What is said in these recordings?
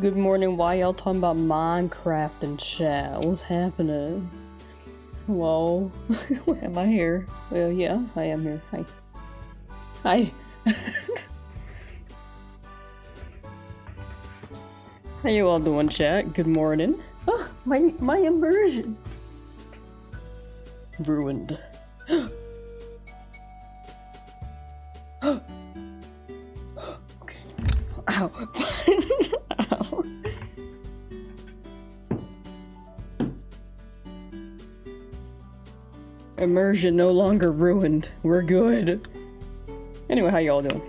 Good morning, why y'all talking about Minecraft and chat? What's happening? Hello? Am I here? Well, yeah, I am here. Hi. Hi. How you all doing, chat? Good morning. Oh, my immersion. Ruined. Okay. Ow. Ow. Immersion no longer ruined. We're good. Anyway, how y'all doing?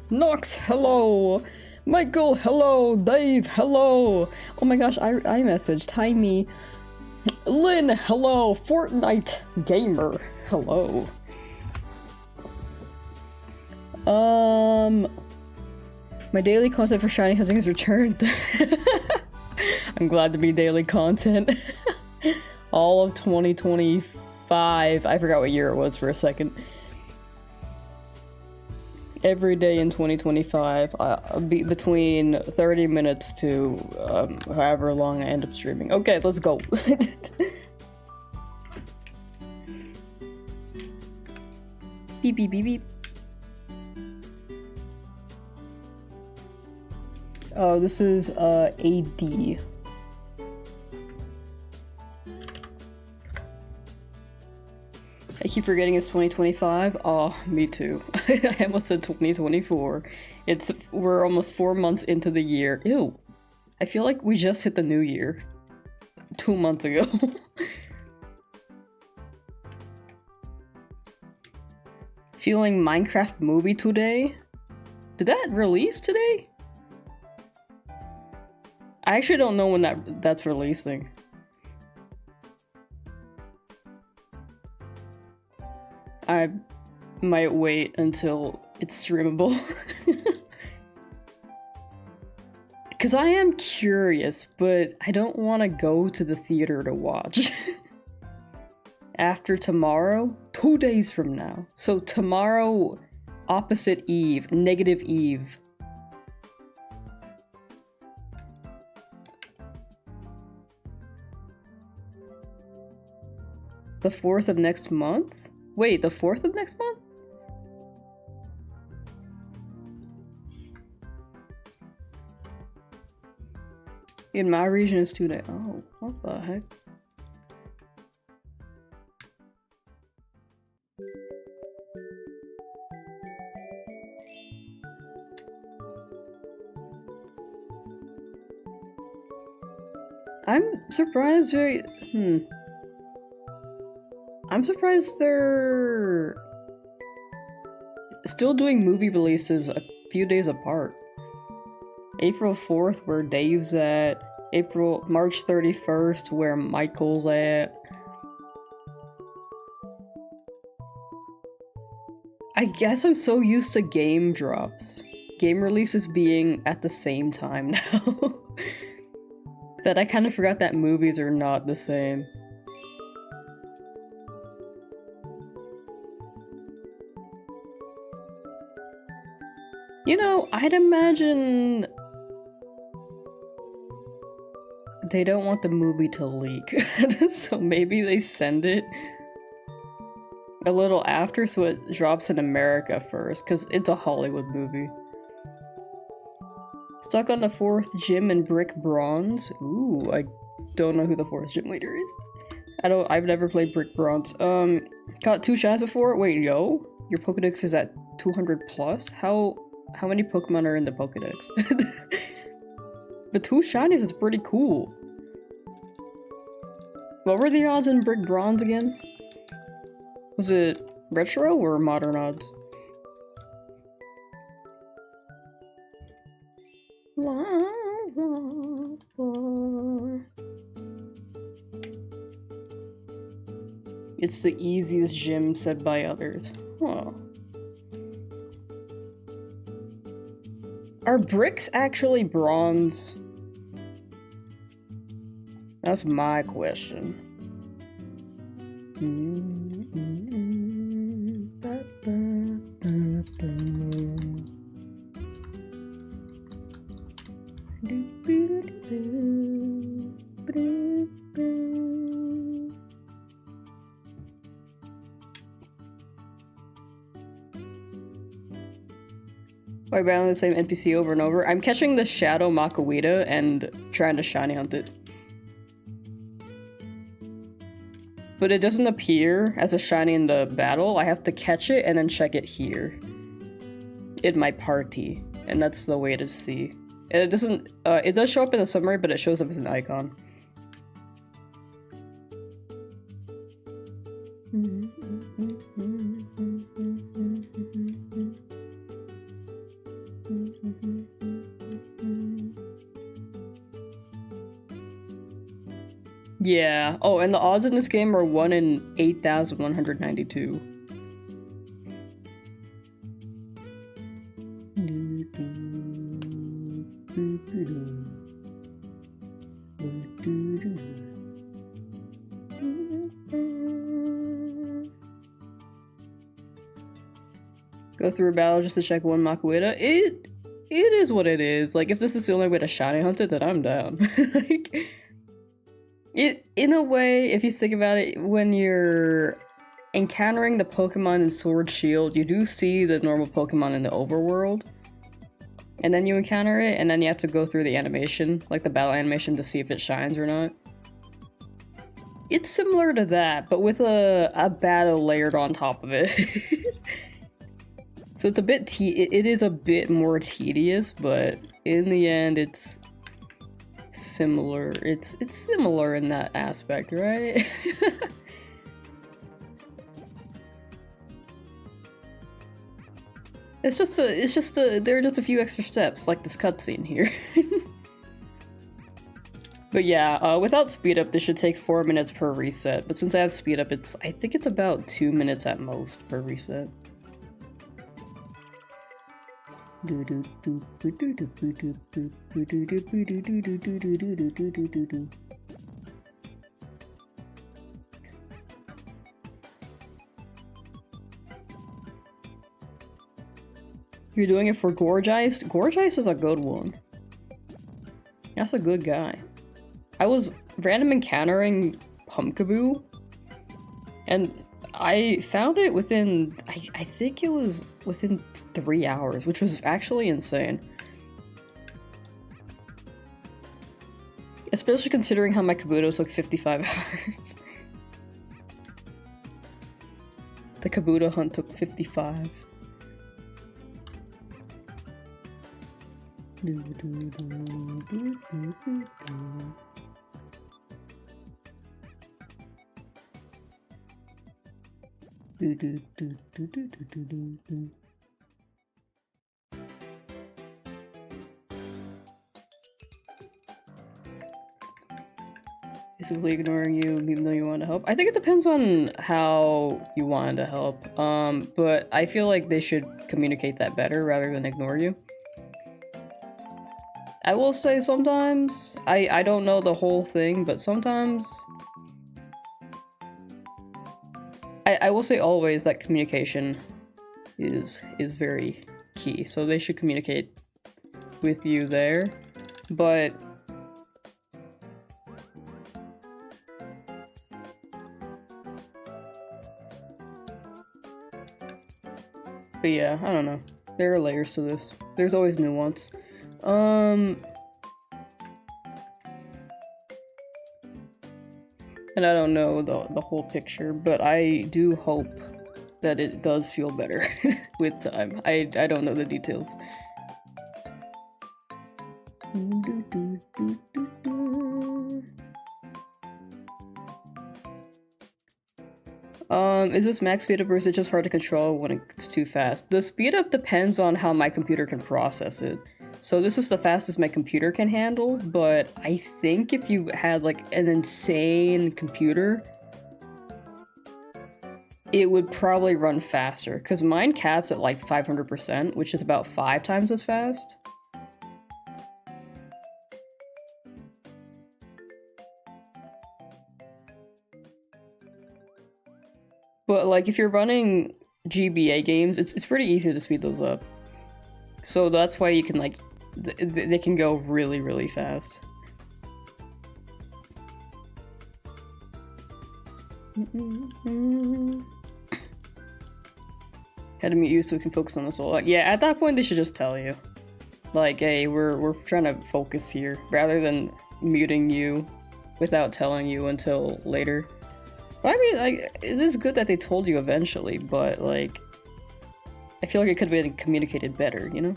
Nox, hello! Michael, hello! Dave, hello! Oh my gosh, I messaged. Hi me. Lynn, hello! Fortnite Gamer, hello. My daily content for Shiny Hunting has returned. I'm glad to be daily content. All of 2025. I forgot what year it was for a second. Every day in 2025, I'll be between 30 minutes to however long I end up streaming. Okay, let's go. Beep beep beep beep. Oh, this is AD. I keep forgetting it's 2025. Oh, me too. I almost said 2024. We're almost 4 months into the year. Ew. I feel like we just hit the new year. 2 months ago. Feeling Minecraft movie today? Did that release today? I actually don't know when that's releasing. I might wait until it's streamable. Because I am curious, but I don't want to go to the theater to watch. After tomorrow? 2 days from now. So tomorrow, opposite Eve, negative Eve. The 4th of next month? Wait, the 4th of next month? In my region, it's 2 days. Oh, what the heck? I'm surprised I'm surprised they're still doing movie releases a few days apart. April 4th, where Dave's at. March 31st, where Michael's at. I guess I'm so used to game drops. Game releases being at the same time now. That I kind of forgot that movies are not the same. You know, I'd imagine they don't want the movie to leak, so maybe they send it a little after so it drops in America first, because it's a Hollywood movie. Stuck on the 4th gym in Brick Bronze. Ooh, I don't know who the 4th gym leader is. I've never played Brick Bronze. Caught 2 shots before? Wait, yo? Your Pokedex is at 200 plus? How many Pokemon are in the Pokedex? But 2 shinies is pretty cool. What were the odds in Brick Bronze again? Was it retro or modern odds? It's the easiest gym said by others. Huh. Are bricks actually bronze? That's my question. By battling the same NPC over and over. I'm catching the shadow Makuhita and trying to shiny hunt it. But it doesn't appear as a shiny in the battle. I have to catch it and then check it here. In my party. And that's the way to see. And it doesn't, it does show up in the summary, but it shows up as an icon. Yeah. Oh, and the odds in this game are 1 in 8,192. Go through a battle just to check one Makuhita. It is what it is. Like, if this is the only way to shiny hunt it, then I'm down. Like, in a way, if you think about it, when you're encountering the Pokemon in Sword Shield, you do see the normal Pokemon in the overworld. And then you encounter it, and then you have to go through the animation, like the battle animation, to see if it shines or not. It's similar to that, but with a battle layered on top of it. So it's a bit it is a bit more tedious, but in the end it's similar. It's similar in that aspect, right? there are just a few extra steps, like this cutscene here. But yeah, without speed up, this should take 4 minutes per reset. But since I have speed up, I think it's about 2 minutes at most per reset. You're doing it for Gorgeist? Gorgeist is a good one. That's a good guy. I was random encountering Pumpkaboo, and I found it within, I think it was within 3 hours, which was actually insane. Especially considering how my Kabuto took 55 hours. The Kabuto hunt took 55. Basically ignoring you even though you want to help. I think it depends on how you want to help. But I feel like they should communicate that better rather than ignore you. I will say sometimes, I don't know the whole thing, but sometimes I will say always that communication is very key, so they should communicate with you there, but yeah, I don't know. There are layers to this. There's always nuance. And I don't know the whole picture, but I do hope that it does feel better with time. I don't know the details. Is this max speed up or is it just hard to control when it's too fast? The speed up depends on how my computer can process it. So this is the fastest my computer can handle, but I think if you had like an insane computer, it would probably run faster, because mine caps at like 500%, which is about 5 times as fast. But like if you're running GBA games, it's pretty easy to speed those up. So that's why you can like they can go really, really fast. Had to mute you so we can focus on this all. Like, yeah, at that point they should just tell you. Like, hey, we're trying to focus here, rather than muting you without telling you until later. But I mean, like, it is good that they told you eventually, but like, I feel like it could have been communicated better, you know?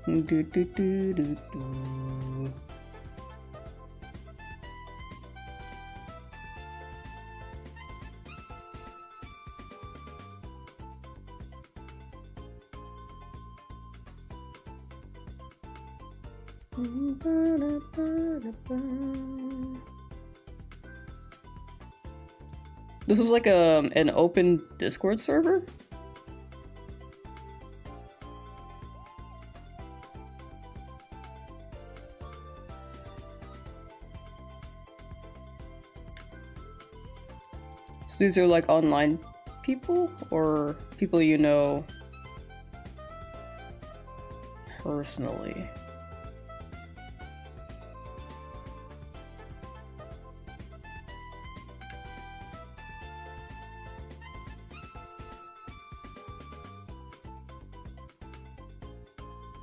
Do, do, do, do, do. This is like an open Discord server? So these are like online people or people you know personally?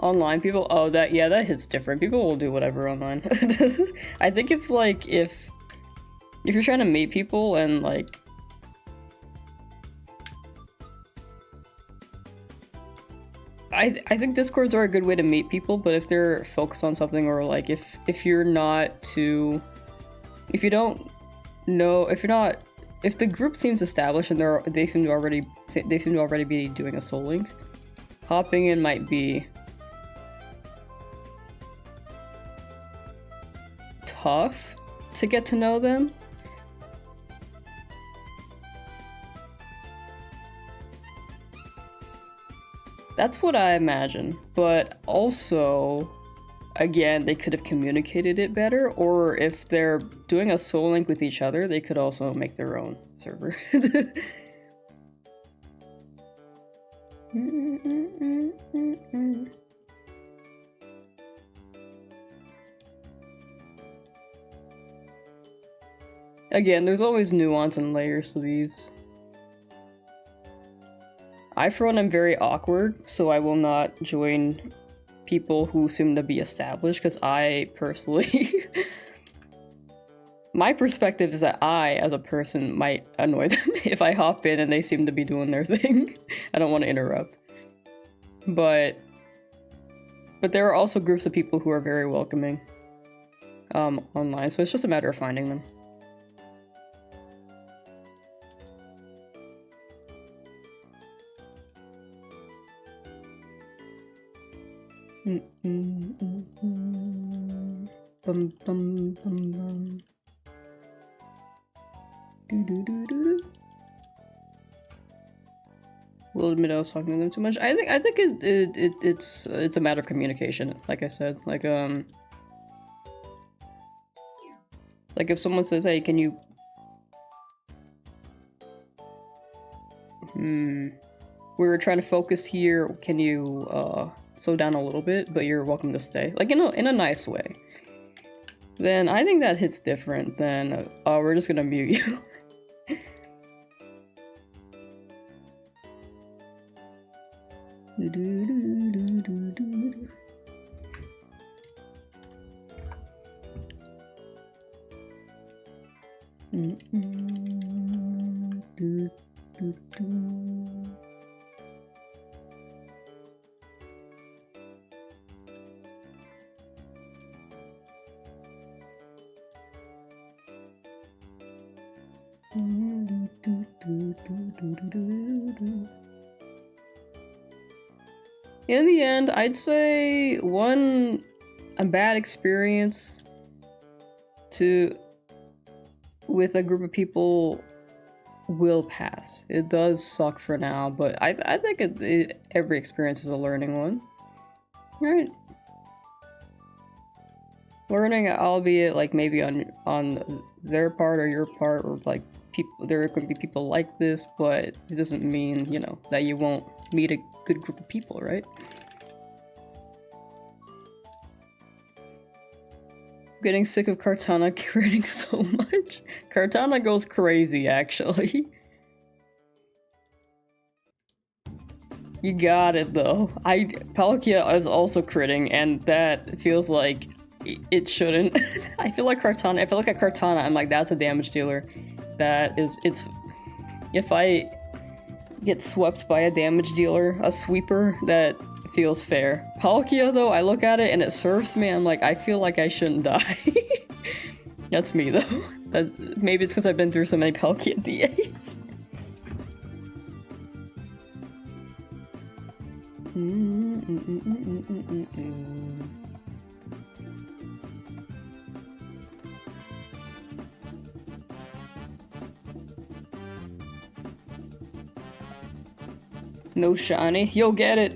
Online people? Oh, that, yeah, that hits different. People will do whatever online. I think if you're trying to meet people and like I think Discords are a good way to meet people, but if they're focused on something, or like if you're not too, if you don't know, if the group seems established and they seem to already be doing a soul link, hopping in might be tough to get to know them. That's what I imagine, but also, again, they could have communicated it better, or if they're doing a soul link with each other, they could also make their own server. Again, there's always nuance and layers to these. I, for one, am very awkward, so I will not join people who seem to be established, because I personally... my perspective is that I, as a person, might annoy them if I hop in and they seem to be doing their thing. I don't want to interrupt. But there are also groups of people who are very welcoming online, so it's just a matter of finding them. Bum, bum, bum, bum. Will admit I was talking to them too much. I think it's a matter of communication. Like I said, like if someone says, "Hey, can you?" We were trying to focus here. Can you slow down a little bit? But you're welcome to stay. Like in a nice way. Then I think that hits different than we're just gonna mute you. In the end, I'd say a bad experience with a group of people will pass. It does suck for now, but I think every experience is a learning one. Right? Learning, albeit like maybe on their part or your part, or like there are going to be people like this, but it doesn't mean, you know, that you won't meet a good group of people, right? Getting sick of Kartana critting so much. Kartana goes crazy, actually. You got it, though. Palkia is also critting, and that feels like it shouldn't. I feel like Kartana, if I look at Kartana, I'm like, that's a damage dealer. If I get swept by a damage dealer, a sweeper, that feels fair. Palkia, though, I look at it and it serves me, I'm like, I feel like I shouldn't die. That's me, though. Maybe it's because I've been through so many Palkia DAs. No shiny, you'll get it.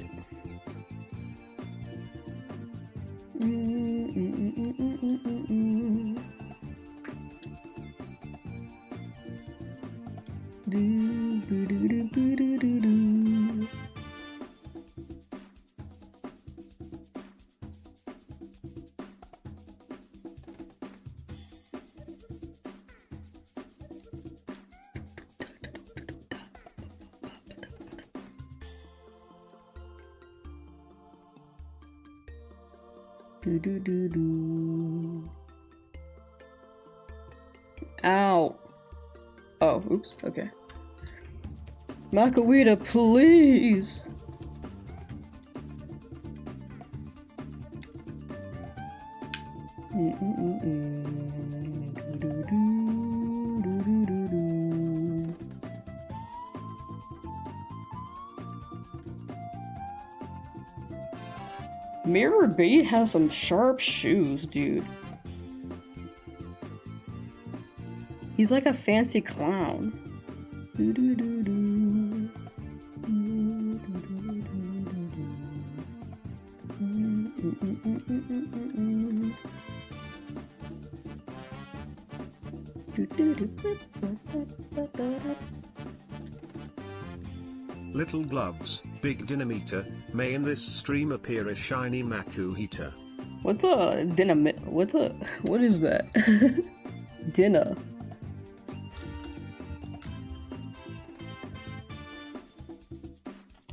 Ow. Oh, oops, okay. Makuhita, please! Mirror B has some sharp shoes, dude. He's like a fancy clown. Little gloves, big dynamiter, may in this stream appear a shiny Makuhita. What's a dynamite? What is that? Dinner.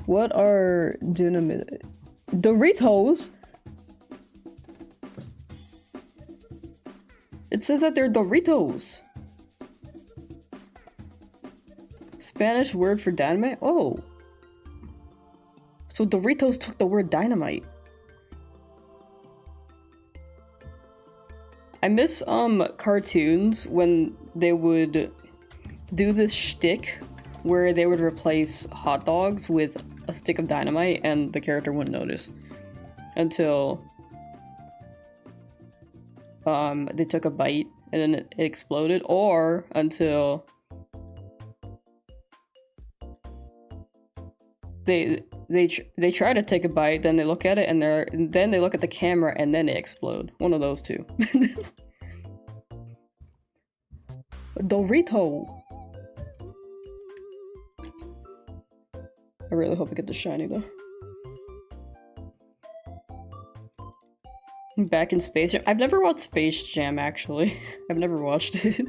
What are dynamite? Doritos? It says that they're Doritos. Spanish word for dynamite? Oh. So Doritos took the word dynamite. I miss cartoons when they would do this shtick where they would replace hot dogs with a stick of dynamite and the character wouldn't notice until they took a bite and then it exploded, or until they try to take a bite, then they look at it and then they look at the camera and then they explode. One of those two. Dorito. I really hope I get the shiny though. I'm back in Space Jam. I've never watched Space Jam actually. I've never watched it.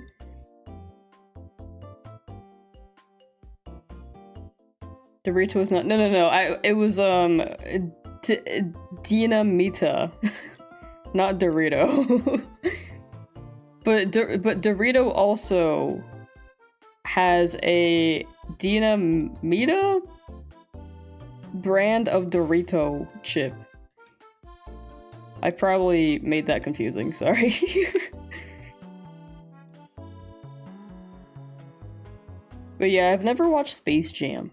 Dorito was not. No. It was Dinamita, not Dorito. but Dorito also has a Dinamita brand of Dorito chip. I probably made that confusing, sorry. But yeah, I've never watched Space Jam.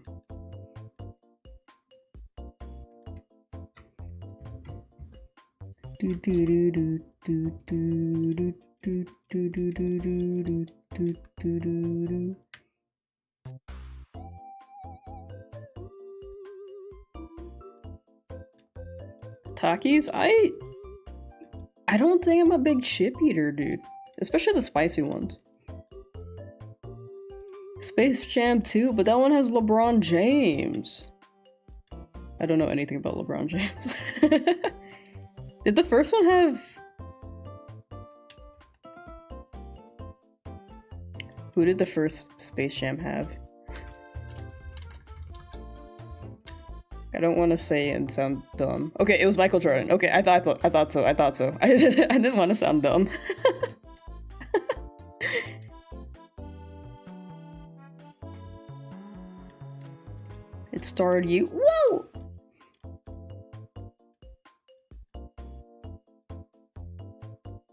Takis? I don't think I'm a big chip eater, dude. Especially the spicy ones. Space Jam 2, but that one has LeBron James. I don't know anything about LeBron James. Did the first one have... Who did the first Space Jam have? I don't want to say and sound dumb. Okay, it was Michael Jordan. Okay, I thought so. I didn't want to sound dumb. It starred you. Whoa!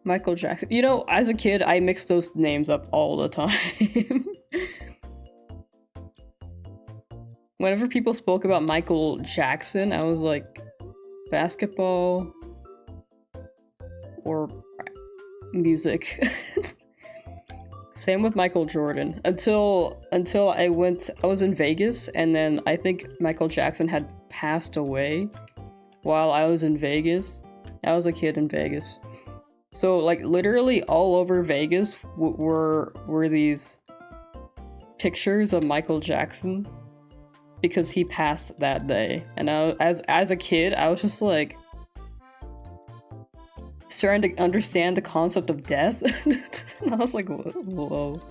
Michael Jackson. You know, as a kid, I mixed those names up all the time. Whenever people spoke about Michael Jackson, I was like, basketball or music. Same with Michael Jordan. Until I was in Vegas, and then I think Michael Jackson had passed away while I was in Vegas. I was a kid in Vegas. So like literally all over Vegas were these pictures of Michael Jackson because he passed that day. And as a kid, I was just like starting to understand the concept of death. And I was like, whoa.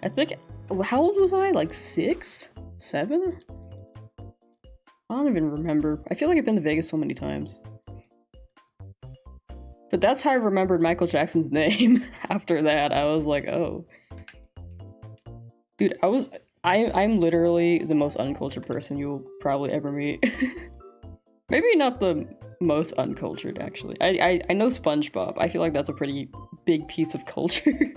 I think, how old was I? Like 6? 7? I don't even remember. I feel like I've been to Vegas so many times. But that's how I remembered Michael Jackson's name. After that, I was like, oh. Dude, I'm literally the most uncultured person you'll probably ever meet. Maybe not the most uncultured, actually. I know SpongeBob. I feel like that's a pretty big piece of culture.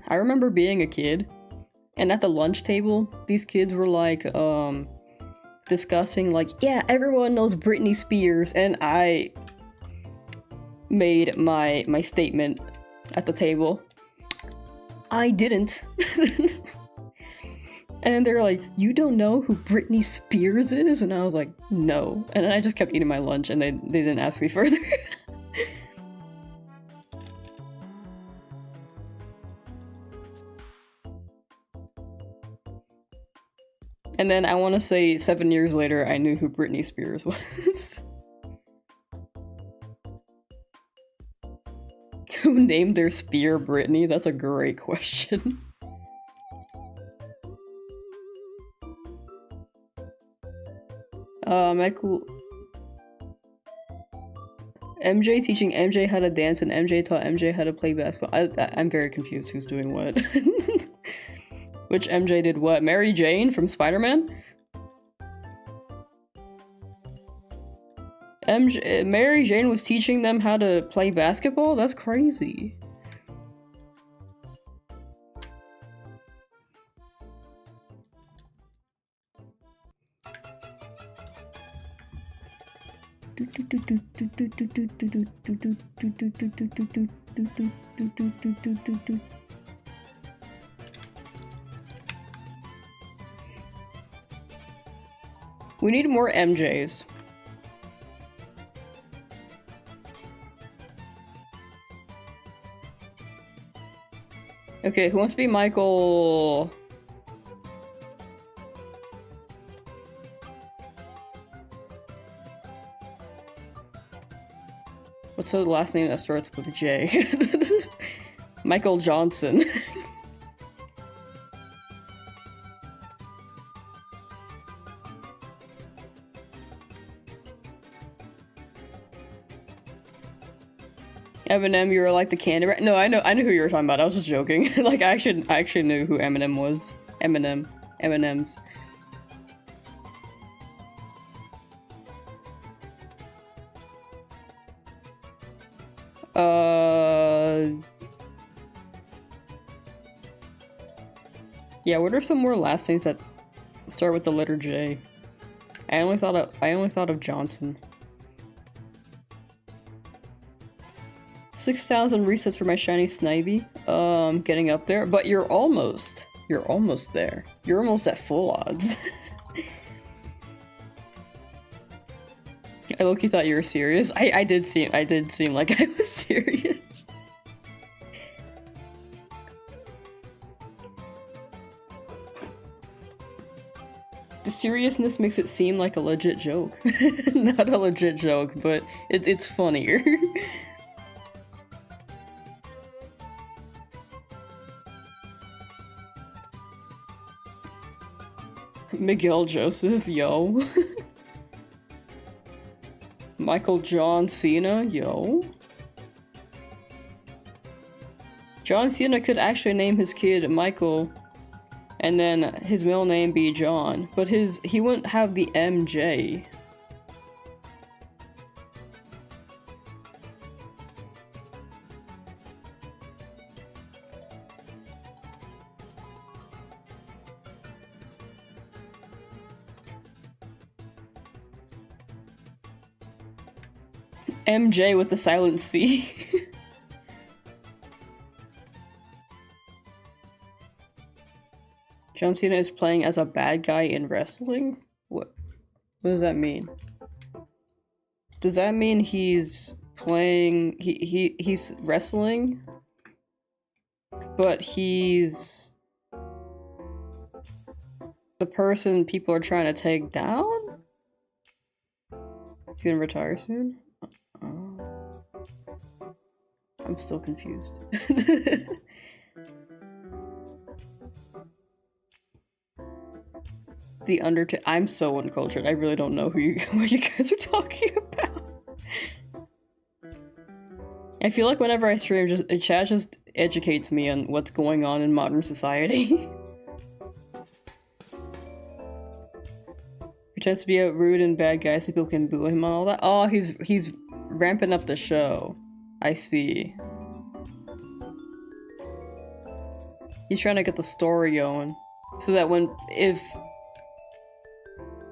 I remember being a kid, and at the lunch table, these kids were like, discussing like, yeah, everyone knows Britney Spears, and I made my statement at the table. I didn't. And they're like, you don't know who Britney Spears is? And I was like, no. And then I just kept eating my lunch, and they didn't ask me further. And then I want to say 7 years later, I knew who Britney Spears was. Who named their spear Britney? That's a great question. Michael... MJ teaching MJ how to dance, and MJ taught MJ how to play basketball. I'm very confused who's doing what. Which MJ did what? Mary Jane from Spider-Man? Mary Jane was teaching them how to play basketball? That's crazy. We need more MJs. Okay, who wants to be Michael? What's the last name that starts with J? Michael Johnson. Eminem, you were like the candy rat. No, I know who you were talking about. I was just joking. Like I actually knew who Eminem was. M&M's. Yeah, what are some more last names that start with the letter J? I only thought of Johnson. 6,000 resets for my shiny Snivy. Getting up there, but you're almost there. You're almost at full odds. low-key thought you were serious. I did seem like I was serious. The seriousness makes it seem like a legit joke. Not a legit joke, but it's funnier. Miguel Joseph, yo. Michael John Cena, yo. John Cena could actually name his kid Michael, and then his middle name be John, but he wouldn't have the MJ. MJ with the silent C. John Cena is playing as a bad guy in wrestling? What does that mean? Does that mean he's playing he's wrestling, but he's the person people are trying to take down? He's gonna retire soon? I'm still confused. The Undertaker. I'm so uncultured. I really don't know what you guys are talking about. I feel like whenever I stream, chat just educates me on what's going on in modern society. Pretends to be a rude and bad guy so people can boo him and all that. Oh, he's ramping up the show. I see. He's trying to get the story going, so that if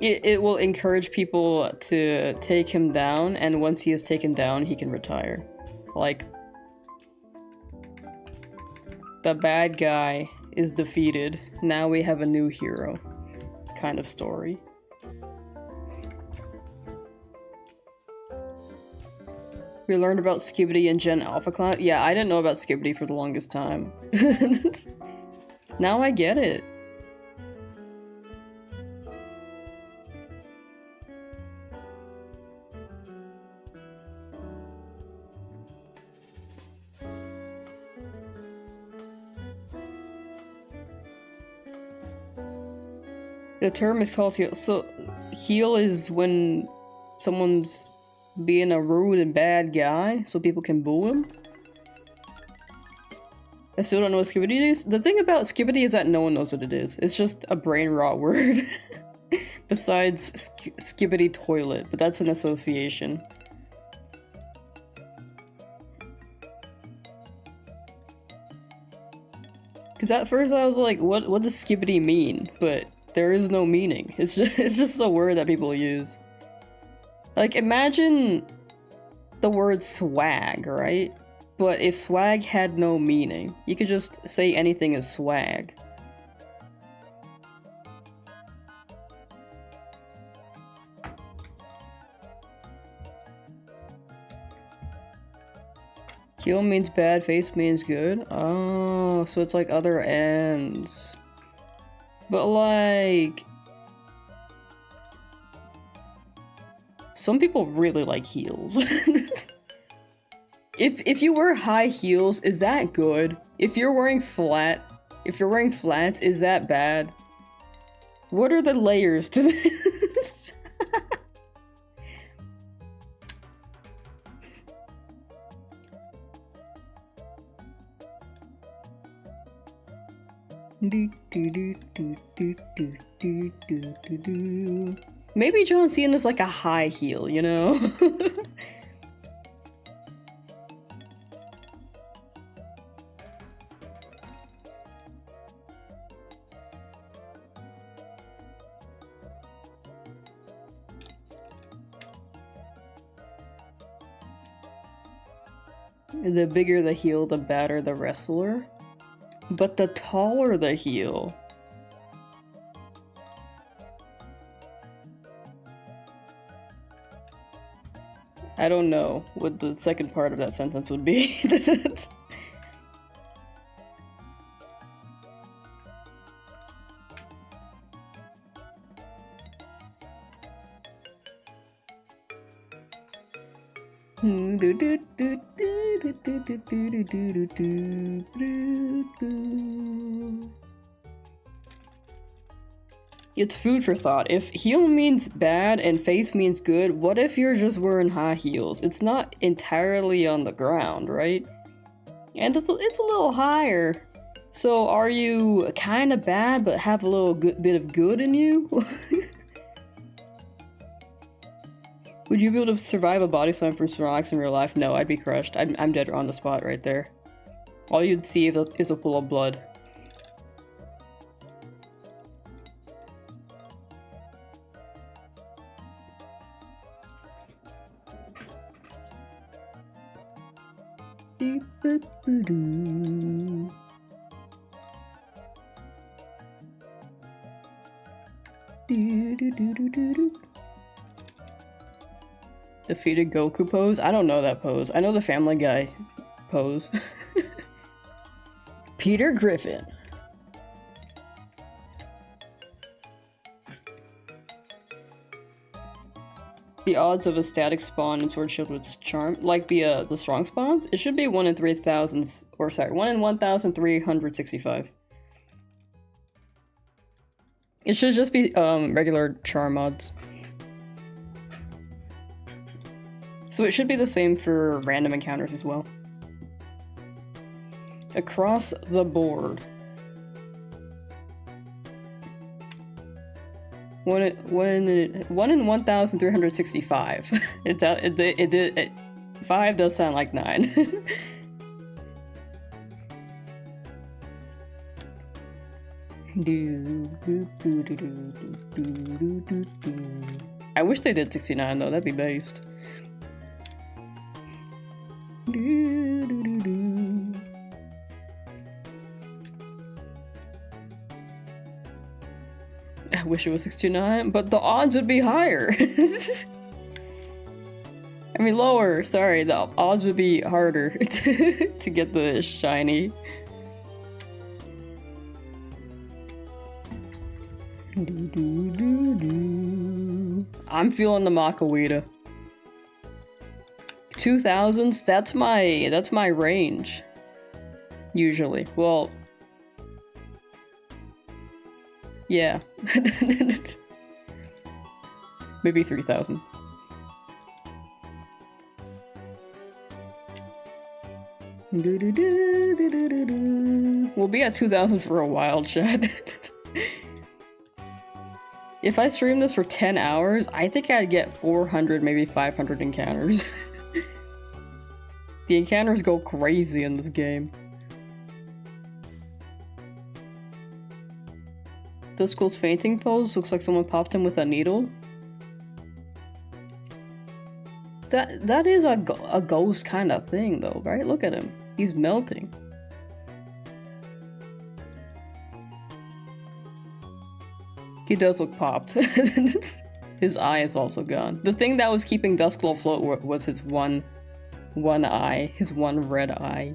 it will encourage people to take him down, and once he is taken down, he can retire. Like, the bad guy is defeated. Now we have a new hero, kind of story. We learned about Skibidi in Gen Alpha class. Yeah, I didn't know about Skibidi for the longest time. Now I get it. The term is called heel. So, heel is when someone's being a rude and bad guy, so people can boo him. I still don't know what Skibidi is. The thing about Skibidi is that no one knows what it is. It's just a brain rot word. Besides Skibidi toilet, but that's an association. Because at first I was like, what does Skibidi mean? But there is no meaning. It's just a word that people use. Like, imagine the word swag, right? But if swag had no meaning, you could just say anything is swag. Heel means bad, face means good? Oh, so it's like other ends. But like... some people really like heels. If you wear high heels, is that good? If you're wearing flats, is that bad? What are the layers to this? Maybe John Cena is like a high heel, you know? The bigger the heel, the badder the wrestler. But the taller the heel. I don't know what the second part of that sentence would be. It's food for thought. If heel means bad and face means good, what if you're just wearing high heels? It's not entirely on the ground, right? And it's a little higher. So are you kind of bad but have a little bit of good in you? Would you be able to survive a body slam from Snorlax in real life? No, I'd be crushed. I'm dead on the spot right there. All you'd see is a pool of blood. Defeated Goku pose? I don't know that pose. I know the Family Guy pose. Peter Griffin. The odds of a static spawn in Sword Shield with Charm, like the strong spawns, it should be 1 in 3,000, or sorry, 1 in 1,365. It should just be regular charm odds. So it should be the same for random encounters as well. Across the board. 1 in 1,365. It 5 does sound like 9. I wish they did 69 though, that'd be based. I wish it was 69, but the odds would be higher. I mean lower, sorry, the odds would be harder to get the shiny. I'm feeling the Makuhita. 2000s, that's my range. Usually. Well, yeah. Maybe 3,000. We'll be at 2,000 for a while, chat. If I stream this for 10 hours, I think I'd get 400, maybe 500 encounters. The encounters go crazy in this game. Duskull's fainting pose looks like someone popped him with a needle. That is a ghost kind of thing though, right? Look at him. He's melting. He does look popped. His eye is also gone. The thing that was keeping Duskull afloat was his one eye, his one red eye.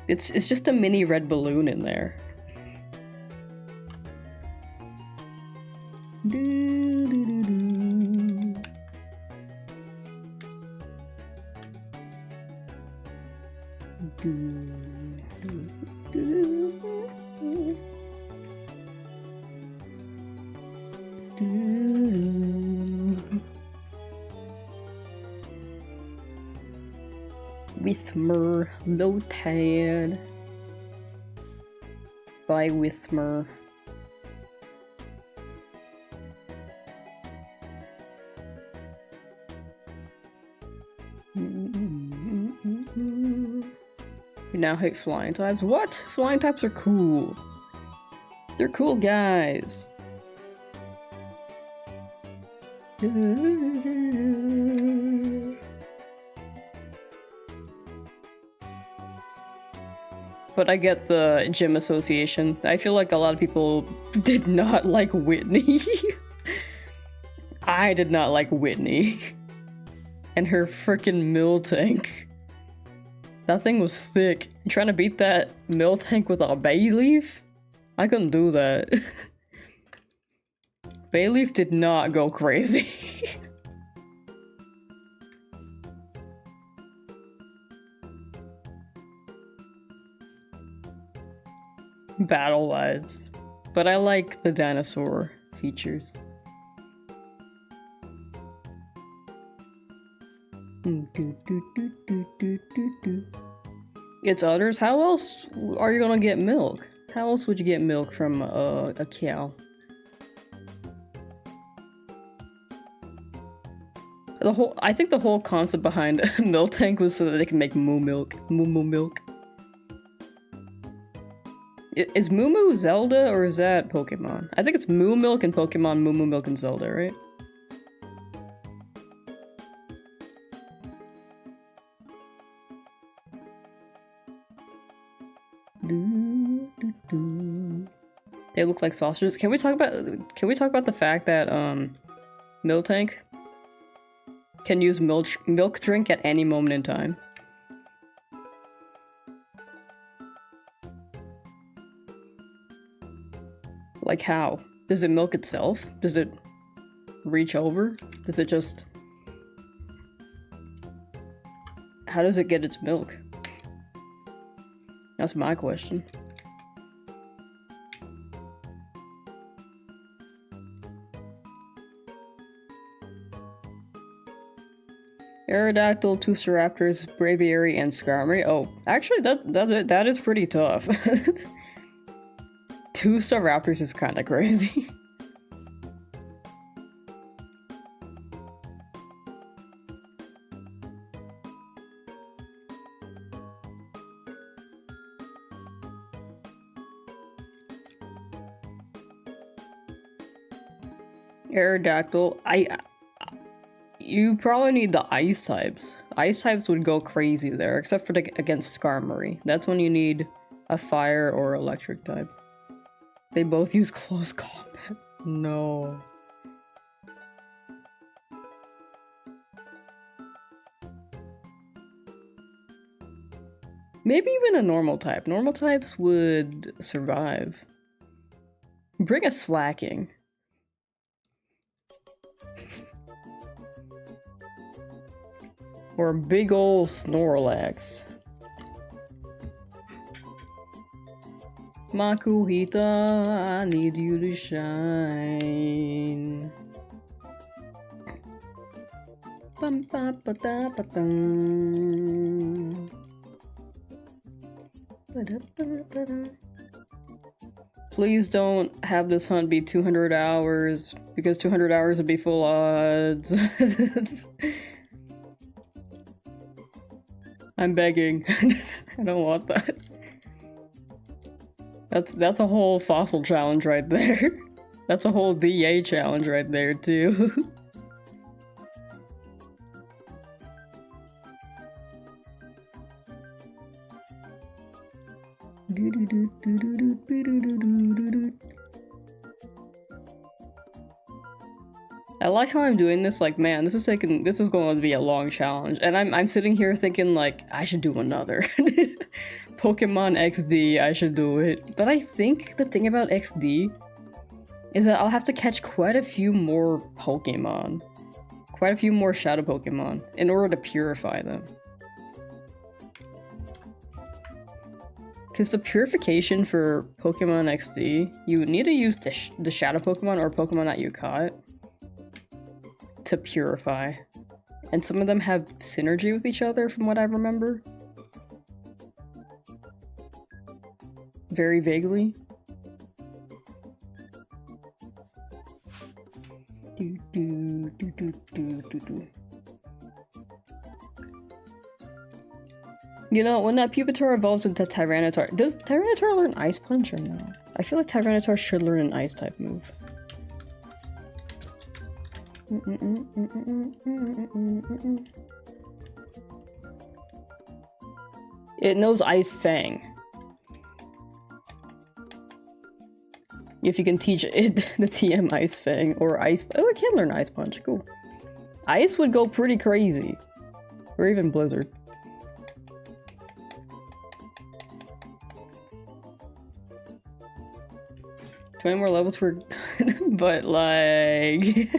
It's just a mini red balloon in there. Withmer, Lotan. By Withmer. You now hate flying types? What? Flying types are cool. They're cool guys. But I get the gym association. I feel like a lot of people did not like Whitney. I did not like Whitney. and her freaking Miltank. That thing was thick. You trying to beat that Miltank with a bay leaf? I couldn't do that. Bayleaf did not go crazy. Battle-wise. But I like the dinosaur features. It's udders? How else are you gonna get milk? How else would you get milk from a cow? I think the whole concept behind Miltank was so that they can make moo milk. Moo milk. Is Moo Moo Zelda or is that Pokemon? I think it's Moo Milk and Pokemon, Moo Moo Milk and Zelda, right? They look like sausages. Can we talk about the fact that Miltank can use milk drink at any moment in time? Like how? Does it milk itself? Does it reach over? Does it just... How does it get its milk? That's my question. Aerodactyl, Toosteraptors, Braviary, and Skarmory. Oh, actually that is pretty tough. Toosteraptors is kinda crazy. Aerodactyl, you probably need the ice types. Ice types would go crazy there, except for against Skarmory. That's when you need a fire or electric type. They both use close combat. No. Maybe even a normal type. Normal types would survive. Bring a Slacking. Or a big ol' Snorlax. Makuhita, I need you to shine. Bum, ba, ba, da, ba, dum. Ba, da, ba, ba, da. Please don't have this hunt be 200 hours, because 200 hours would be full odds. I'm begging. I don't want that. That's a whole fossil challenge right there. That's a whole DA challenge right there too. I like how I'm doing this, like, man, this is going to be a long challenge, and I'm sitting here thinking, like, I should do another. Pokemon XD, I should do it. But I think the thing about XD is that I'll have to catch quite a few more Pokemon. Quite a few more Shadow Pokemon in order to purify them. Because the purification for Pokemon XD, you need to use the Shadow Pokemon or Pokemon that you caught to purify. And some of them have synergy with each other from what I remember. Very vaguely. You know, when that Pupitar evolves into Tyranitar, does Tyranitar learn Ice Punch or no? I feel like Tyranitar should learn an Ice type move. It knows Ice Fang. If you can teach it the TM Ice Fang or Ice... Oh, it can learn Ice Punch. Cool. Ice would go pretty crazy. Or even Blizzard. 20 more levels for... but like...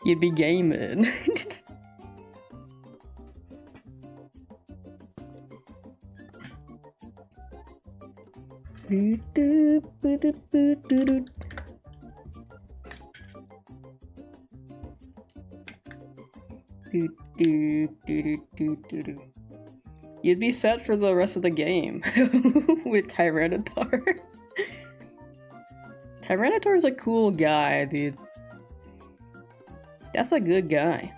you'd be gaming. You'd be set for the rest of the game with Tyranitar. Tyranitar's a cool guy, dude. That's a good guy.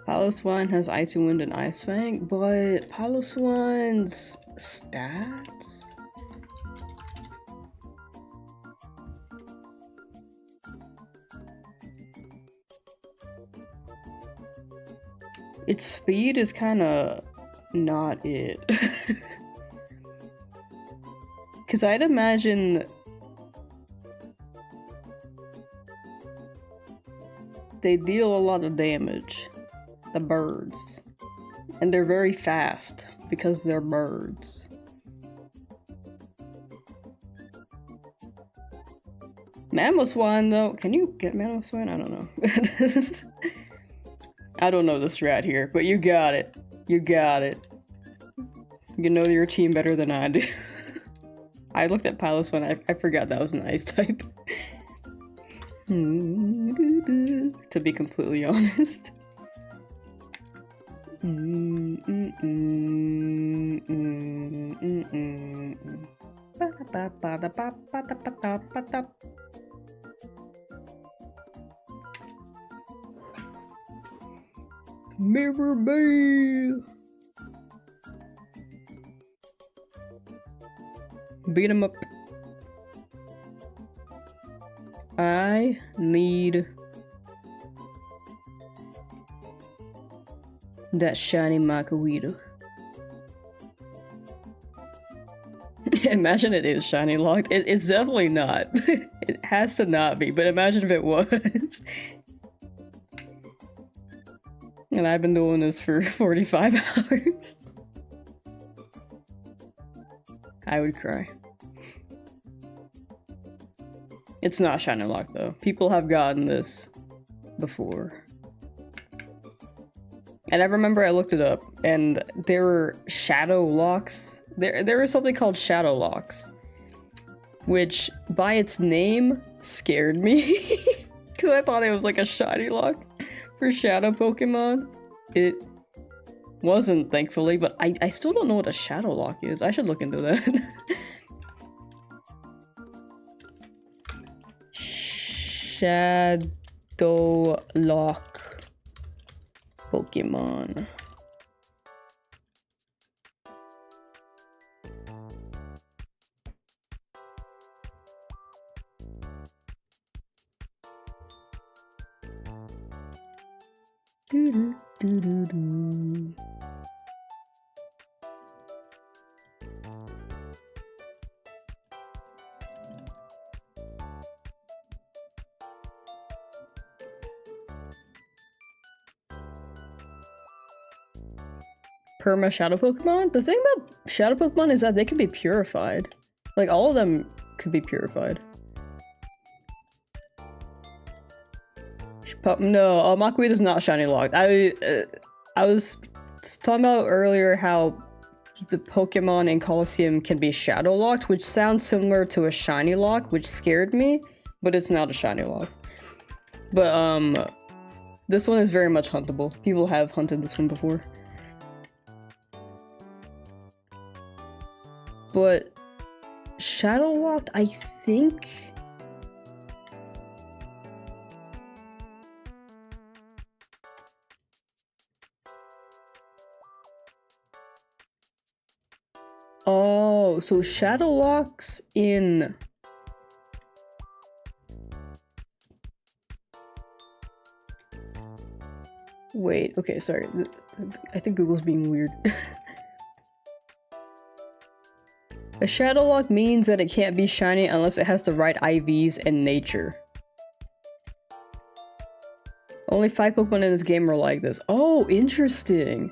Piloswine has Icy Wind and Ice Fang, but Piloswine's stats? Its speed is kinda not it. Cause I'd imagine they deal a lot of damage, the birds. And they're very fast because they're birds. Mamoswine though, can you get Mamoswine? I don't know. I don't know the strat here, but you got it. You got it. You know your team better than I do. I looked at Piloswine, I forgot that was an ice type. To be completely honest. Mirror Bee! Beat him up. I need that shiny Makuhita. Imagine it is shiny locked. It's definitely not. It has to not be, but imagine if it was. And I've been doing this for 45 hours. I would cry. It's not shiny locked though. People have gotten this before. And I remember I looked it up and there were shadow locks. There was something called shadow locks, which by its name scared me. Cause I thought it was like a shiny lock for shadow Pokemon. It wasn't, thankfully, but I still don't know what a shadow lock is. I should look into that. Shadow lock Pokemon. Perma shadow Pokemon? The thing about shadow Pokemon is that they can be purified. Like, all of them could be purified. No, Makuhita is not shiny locked. I was talking about earlier how the Pokemon in Colosseum can be shadow locked, which sounds similar to a shiny lock, which scared me, but it's not a shiny lock. But this one is very much huntable. People have hunted this one before. But shadow locked, I think. Oh, so shadow locks in wait, okay, sorry. I think Google's being weird. A shadow lock means that it can't be shiny unless it has the right IVs and nature. Only 5 Pokemon in this game are like this. Oh, interesting.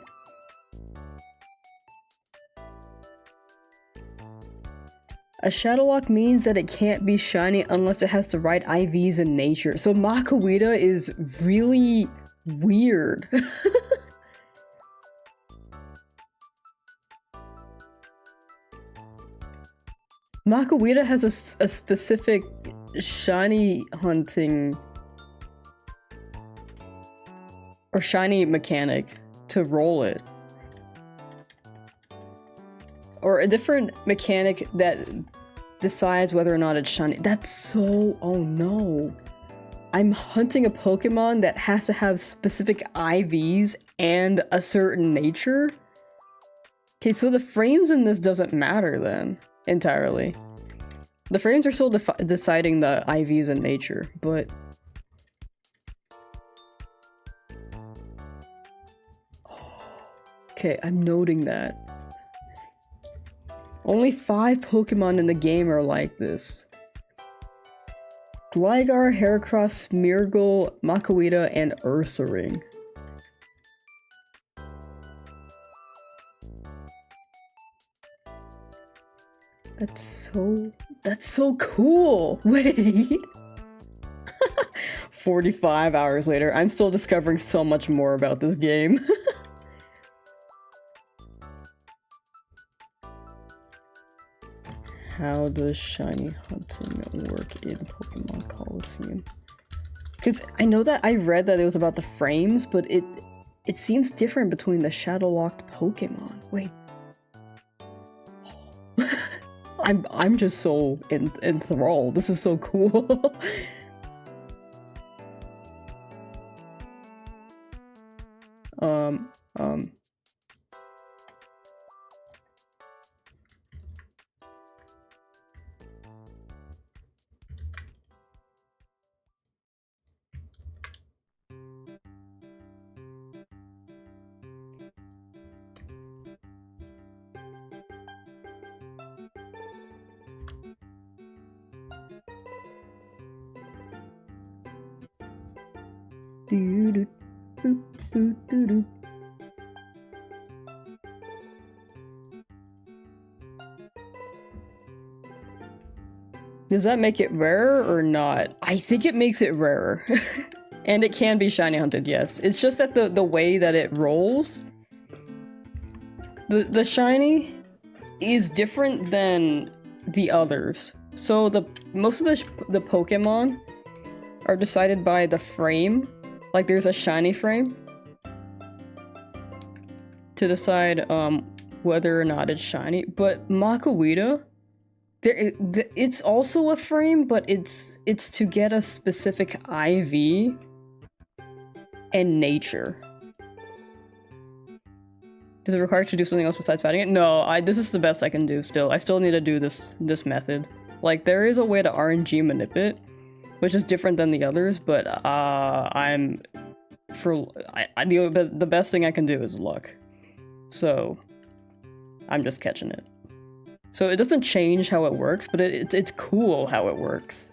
A shadow lock means that it can't be shiny unless it has the right IVs and nature. So Makuhita is really weird. Makuhita has a specific shiny hunting or shiny mechanic to roll it. Or a different mechanic that decides whether or not it's shiny. That's so... oh no. I'm hunting a Pokemon that has to have specific IVs and a certain nature? Okay, so the frames in this doesn't matter then, entirely. The frames are still deciding the IVs and nature, but... okay, I'm noting that. Only 5 Pokemon in the game are like this. Gligar, Heracross, Smeargle, Makuhita, and Ursaring. That's so cool! Wait! 45 hours later, I'm still discovering so much more about this game. How does shiny hunting work in Pokemon Colosseum? Because I know that I read that it was about the frames, but it seems different between the shadow-locked Pokemon. Wait. I'm just so enthralled. This is so cool. Does that make it rarer or not? I think it makes it rarer. And it can be shiny hunted, yes. It's just that the way that it rolls, the shiny is different than the others. So most of the Pokemon are decided by the frame. Like there's a shiny frame to decide whether or not it's shiny. But Makuhita, it's also a frame, but it's to get a specific IV and nature. Does it require to do something else besides fighting it? No, this is the best I can do still. I still need to do this method. Like, there is a way to RNG manip it, which is different than the others, but the best thing I can do is luck. So, I'm just catching it. So it doesn't change how it works, but it's cool how it works.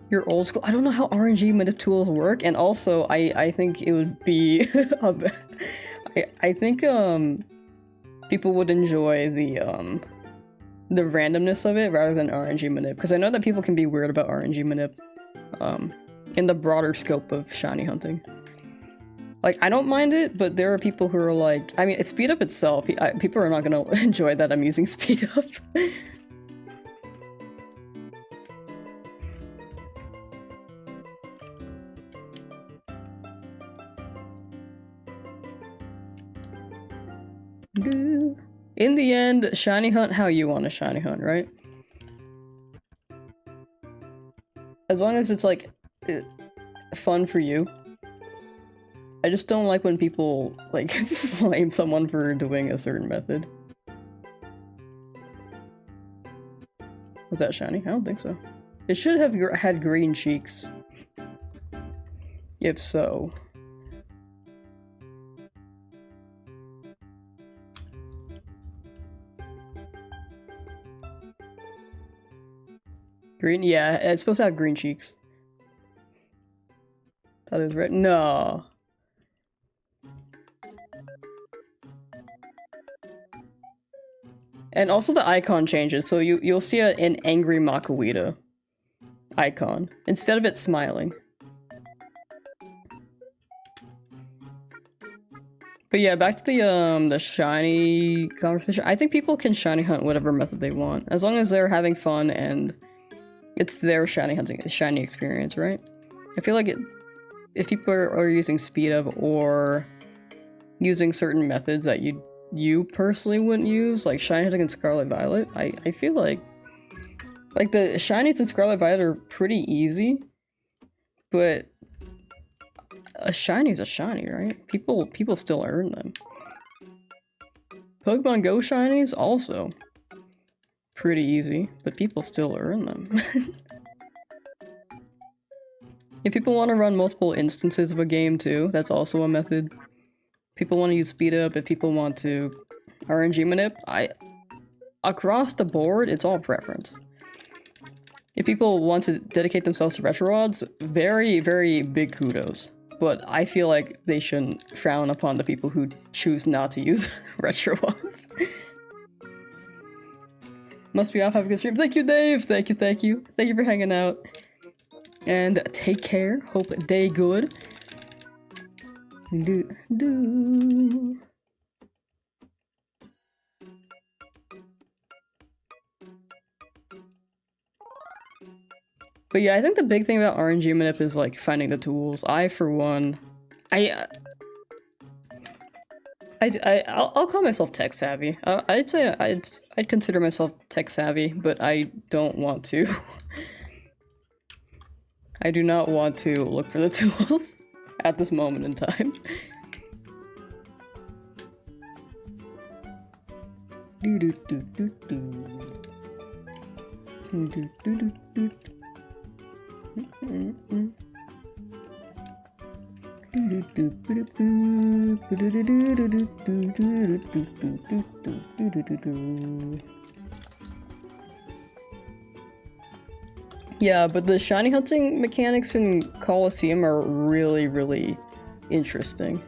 You're old school. I don't know how RNG manip tools work, and also I think it would be I think people would enjoy the randomness of it rather than RNG manip, because I know that people can be weird about RNG manip in the broader scope of shiny hunting. Like, I don't mind it, but there are people who are like, I mean, speed up itself, people are not gonna enjoy that I'm using speed up. In the end, shiny hunt how you want to shiny hunt, right? As long as it's like fun for you. I just don't like when people like flame someone for doing a certain method. Was that shiny? I don't think so. It should have had green cheeks. If so. Green? Yeah, it's supposed to have green cheeks. That is red. No. And also the icon changes, so you'll see an angry Makuhita icon instead of it smiling. But yeah, back to the shiny conversation. I think people can shiny hunt whatever method they want, as long as they're having fun and it's their shiny hunting, shiny experience, right? I feel like if people are using speed up or using certain methods that you personally wouldn't use, like shiny hunting and Scarlet Violet, I feel like the shinies in Scarlet Violet are pretty easy, but a shiny's a shiny, right? People still earn them. Pokemon Go shinies also pretty easy, but people still earn them. If people want to run multiple instances of a game too, that's also a method. People want to use speed up, if people want to RNG manip, across the board, it's all preference. If people want to dedicate themselves to retro VODs, very, very big kudos. But I feel like they shouldn't frown upon the people who choose not to use retro VODs. Must be off, have a good stream. Thank you, Dave! Thank you, thank you. Thank you for hanging out. And take care. Hope day good. Do. But yeah, I think the big thing about RNG manip is like finding the tools. I, for one, I'll call myself tech savvy. I'd say I'd consider myself tech savvy, but I don't want to. I do not want to look for the tools at this moment in time. Yeah, but the shiny hunting mechanics in Colosseum are really, really interesting.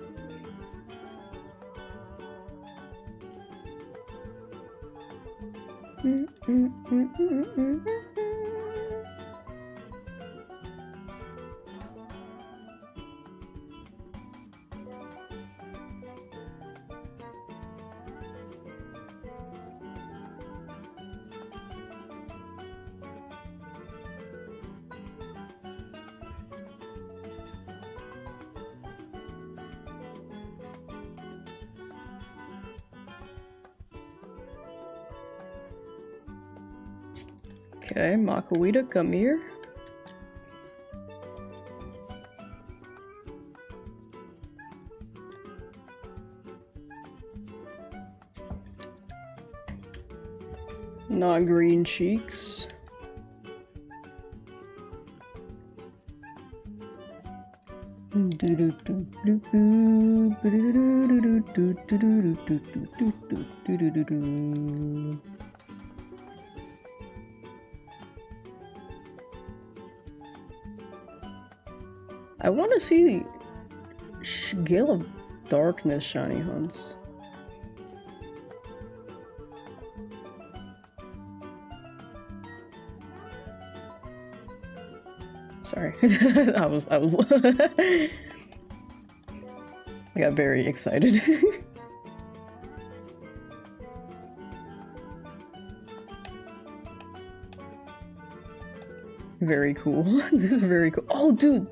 Okay, Makuhita, come here. Not green cheeks. I want to see Gale of Darkness shiny hunts. Sorry, I was I got very excited. Very cool. This is very cool. Oh, dude.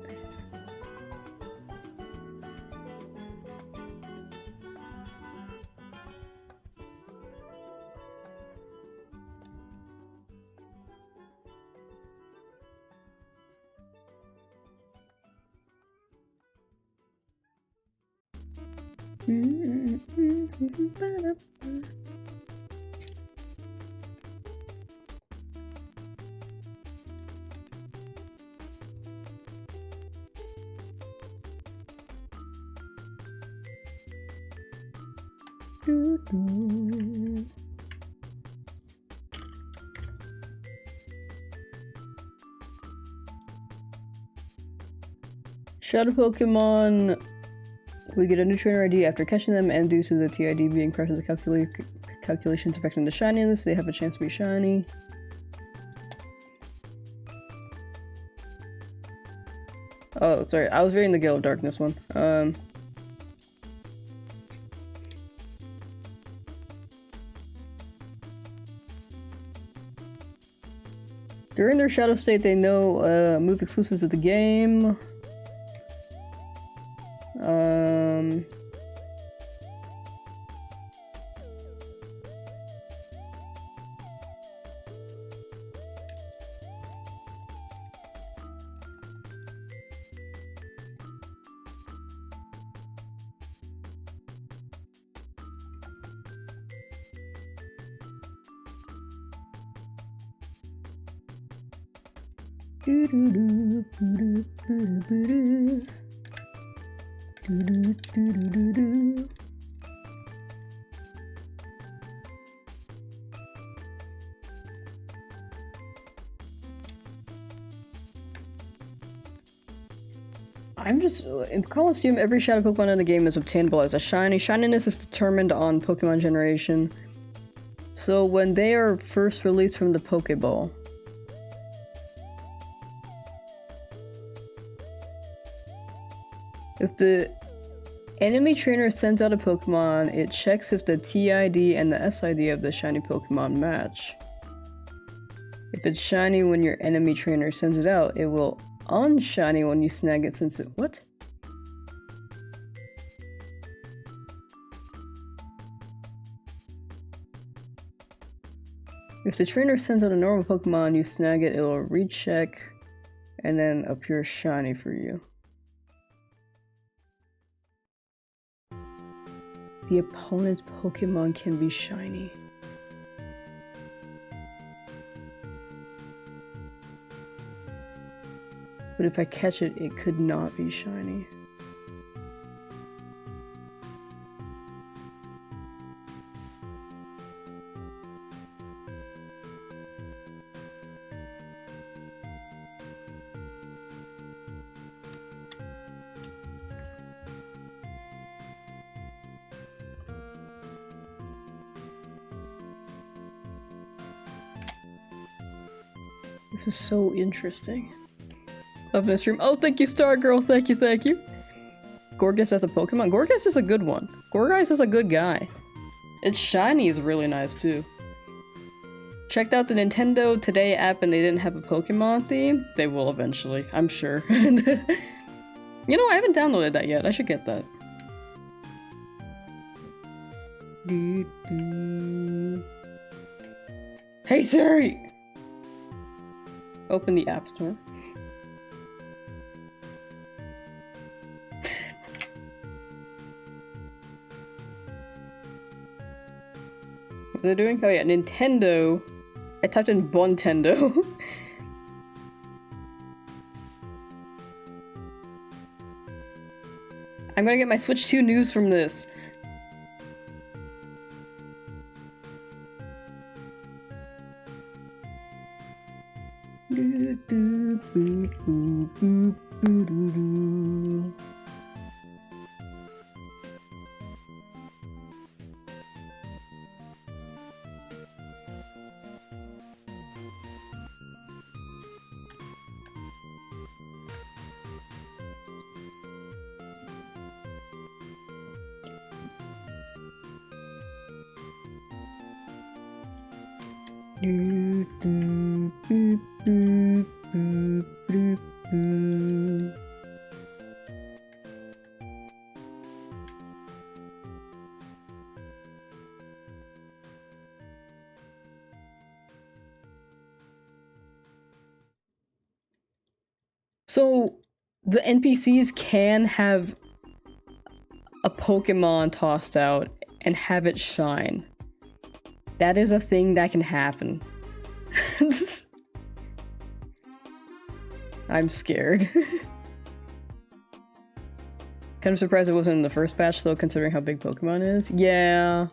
Shadow Pokemon. We get a new trainer ID after catching them, and due to the TID being part of the calculations affecting the shininess, they have a chance to be shiny. Oh, sorry, I was reading the Gale of Darkness one. During their shadow state, they know move exclusive to the game. I'm just in Colosseum, every shadow Pokemon in the game is obtainable as a shiny. Shininess is determined on Pokemon generation. So when they are first released from the Pokeball, if the enemy trainer sends out a Pokemon, it checks if the TID and the SID of the shiny Pokemon match. If it's shiny when your enemy trainer sends it out, it will unshiny when you snag it since it— what? If the trainer sends out a normal Pokemon, you snag it, it will recheck and then appear shiny for you. The opponent's Pokemon can be shiny. But if I catch it, it could not be shiny. This is so interesting. Love this stream. Oh, thank you, Star Girl. Thank you, thank you. Gorgas has a Pokemon. Gorgas is a good one. Gorgas is a good guy. Its shiny is really nice too. Checked out the Nintendo Today app and they didn't have a Pokemon theme. They will eventually, I'm sure. You know, I haven't downloaded that yet. I should get that. Hey Siri! Open the App Store. What are they doing? Oh yeah, Nintendo. I typed in Bontendo. I'm gonna get my Switch 2 news from this. So, the NPCs can have a Pokemon tossed out and have it shine. That is a thing that can happen. I'm scared. Kind of surprised it wasn't in the first patch though, considering how big Pokemon is. Yeah,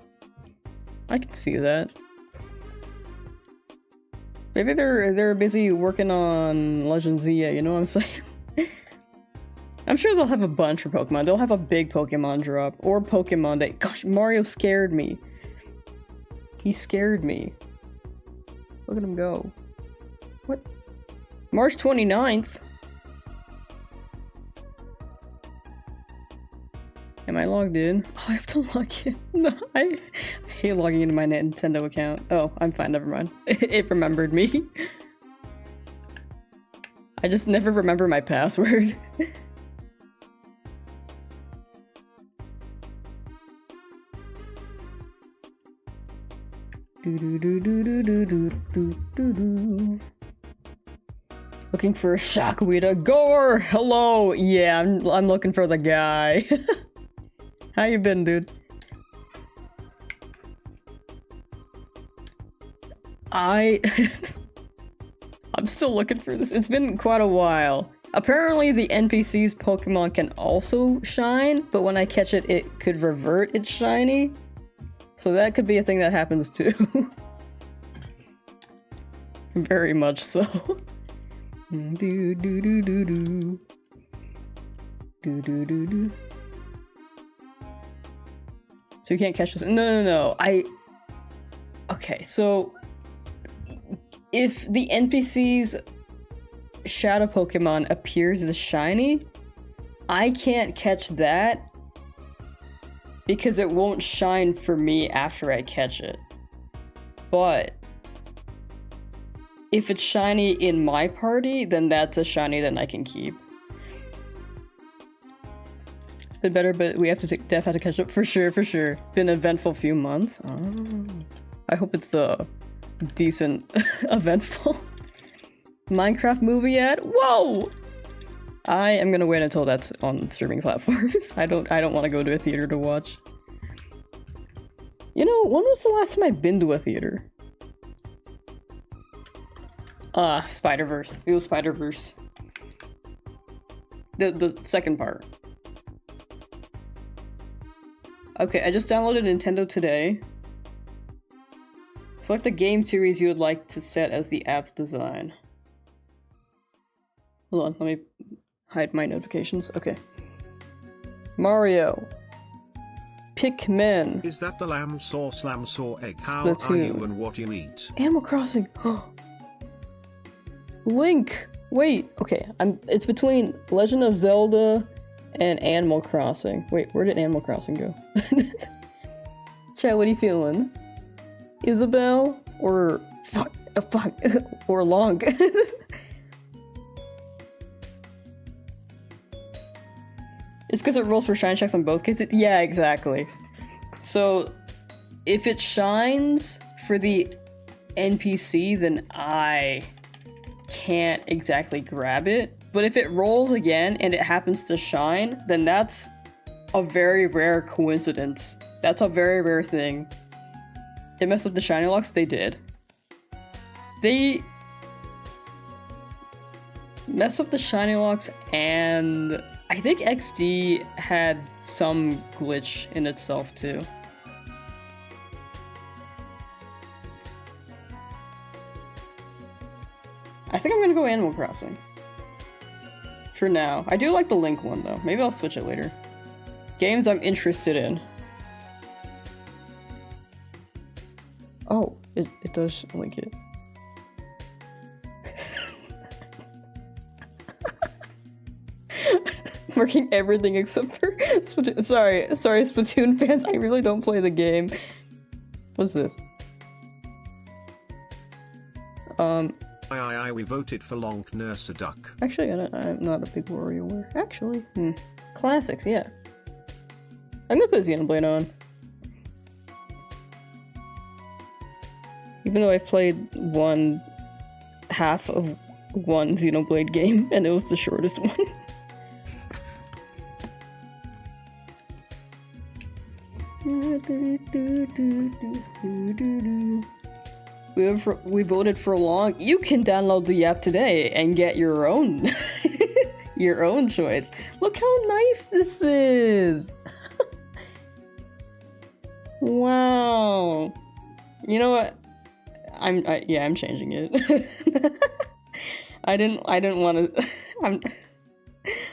I can see that. Maybe they're busy working on Legend Z, you know what I'm saying? I'm sure they'll have a bunch for Pokemon. They'll have a big Pokemon drop. Or Pokemon Day. Gosh, Mario scared me. He scared me. Look at him go. What? March 29th? Am I logged in? Oh, I have to log in. No, I hate logging into my Nintendo account. Oh, I'm fine, never mind. It remembered me. I just never remember my password. Looking for a Shakuita. Gore! Hello! Yeah, I'm looking for the guy. How you been, dude? I'm still looking for this. It's been quite a while. Apparently the NPC's Pokemon can also shine, but when I catch it, it could revert its shiny. So that could be a thing that happens too. Very much so. Do do do do do. Do do do do. So you can't catch this. No. Okay, so if the NPC's shadow Pokemon appears as shiny, I can't catch that because it won't shine for me after I catch it. But if it's shiny in my party, then that's a shiny that I can keep. Been better, but we have to def have to catch up for sure, for sure. Been an eventful few months. Oh. I hope it's decent eventful. Minecraft movie ad? Whoa! I am gonna wait until that's on streaming platforms. I don't want to go to a theater to watch. You know, when was the last time I've been to a theater? Spider-Verse. It was Spider-Verse. The second part. Okay, I just downloaded Nintendo today. Select the game series you would like to set as the app's design. Hold on, let me hide my notifications. Okay. Mario. Pikmin. Is that the Lamsauce egg? How Splatoon. are you and what you eat? Animal Crossing. Link. Wait. Okay. It's between Legend of Zelda and Animal Crossing. Wait, where did Animal Crossing go? Chat, what are you feeling? Isabelle or fuck or Long? It's because it rolls for shine checks on both cases? Yeah, exactly. So, if it shines for the NPC, then I can't exactly grab it. But if it rolls again and it happens to shine, then that's a very rare coincidence. That's a very rare thing. They messed up the shiny locks? They did. They messed up the shiny locks, and I think XD had some glitch in itself too. I think I'm gonna go Animal Crossing. For now. I do like the Link one though. Maybe I'll switch it later. Games I'm interested in. Oh, it does link it. Marking everything except for Splatoon. Sorry, Splatoon fans. I really don't play the game. What's this? We voted for Long Nurse a Duck. Actually, I'm not a big WarioWare. Actually, classics, yeah. I'm gonna put Xenoblade on. Even though I've played half of one Xenoblade game, and it was the shortest one. We voted for Long. You can download the app today and get your own your own choice. Look how nice this is. Wow. You know what? I'm changing it. I didn't want to.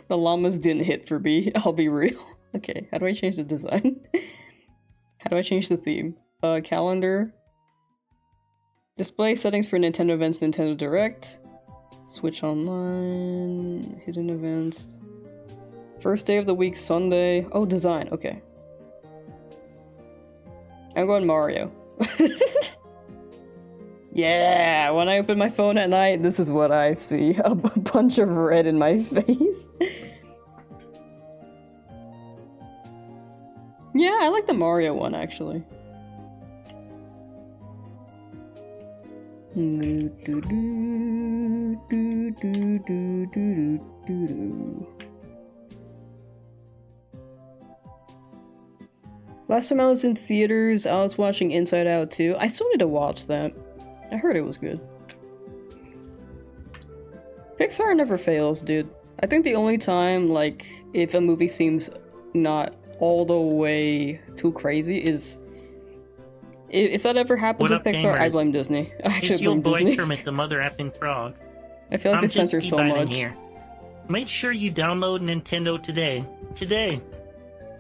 The llamas didn't hit for me, I'll be real. Okay, how do I change the design? How do I change the theme? Calendar. Display settings for Nintendo events, Nintendo Direct. Switch online, hidden events. First day of the week, Sunday. Oh, design, okay. I'm going Mario. Yeah, when I open my phone at night, this is what I see. A bunch of red in my face. Yeah, I like the Mario one, actually. Last time I was in theaters, I was watching Inside Out 2. I still need to watch that. I heard it was good. Pixar never fails, dude. I think the only time, like, if a movie seems not all the way too crazy is... If that ever happens with Pixar, I blame Disney. I actually blame Disney. It's your boy Kermit, the mother effing frog. I feel like they censor so much. Here. Make sure you download Nintendo today. Today.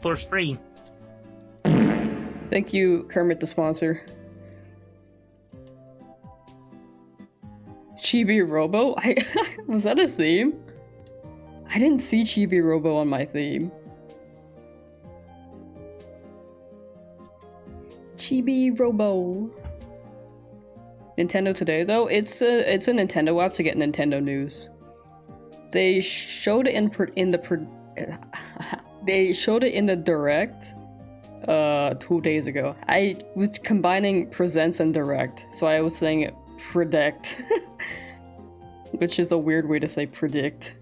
For free. Thank you, Kermit the sponsor. Chibi Robo? Was that a theme? I didn't see Chibi Robo on my theme. Chibi Robo. Nintendo Today, though, it's a Nintendo app to get Nintendo news. They showed it in the Direct 2 days ago. I was combining presents and direct, so I was saying it predict, which is a weird way to say predict.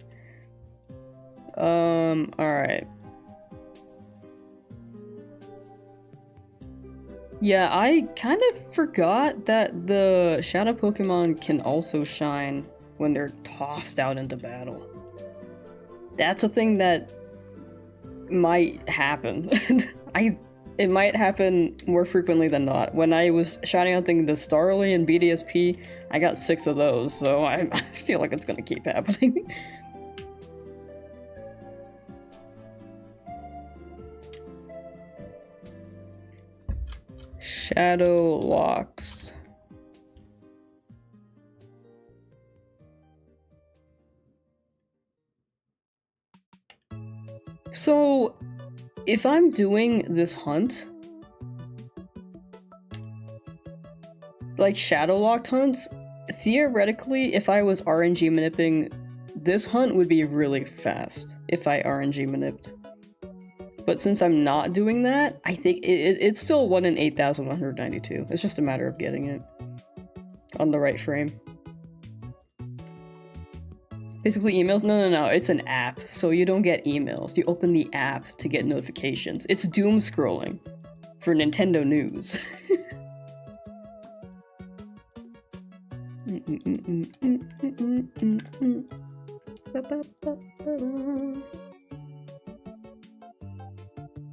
Alright. Yeah, I kind of forgot that the shadow Pokemon can also shine when they're tossed out into battle. That's a thing that might happen. It might happen more frequently than not. When I was shouting out the Starly and BDSP, I got 6 of those, so I feel like it's gonna keep happening. Shadow locks. So, if I'm doing this hunt, like shadow locked hunts, theoretically, if I was RNG maniping, this hunt would be really fast if I RNG manipped. But since I'm not doing that, I think it's still 1 in 8,192. It's just a matter of getting it on the right frame. Basically emails? No, it's an app, so you don't get emails. You open the app to get notifications. It's doom scrolling for Nintendo news.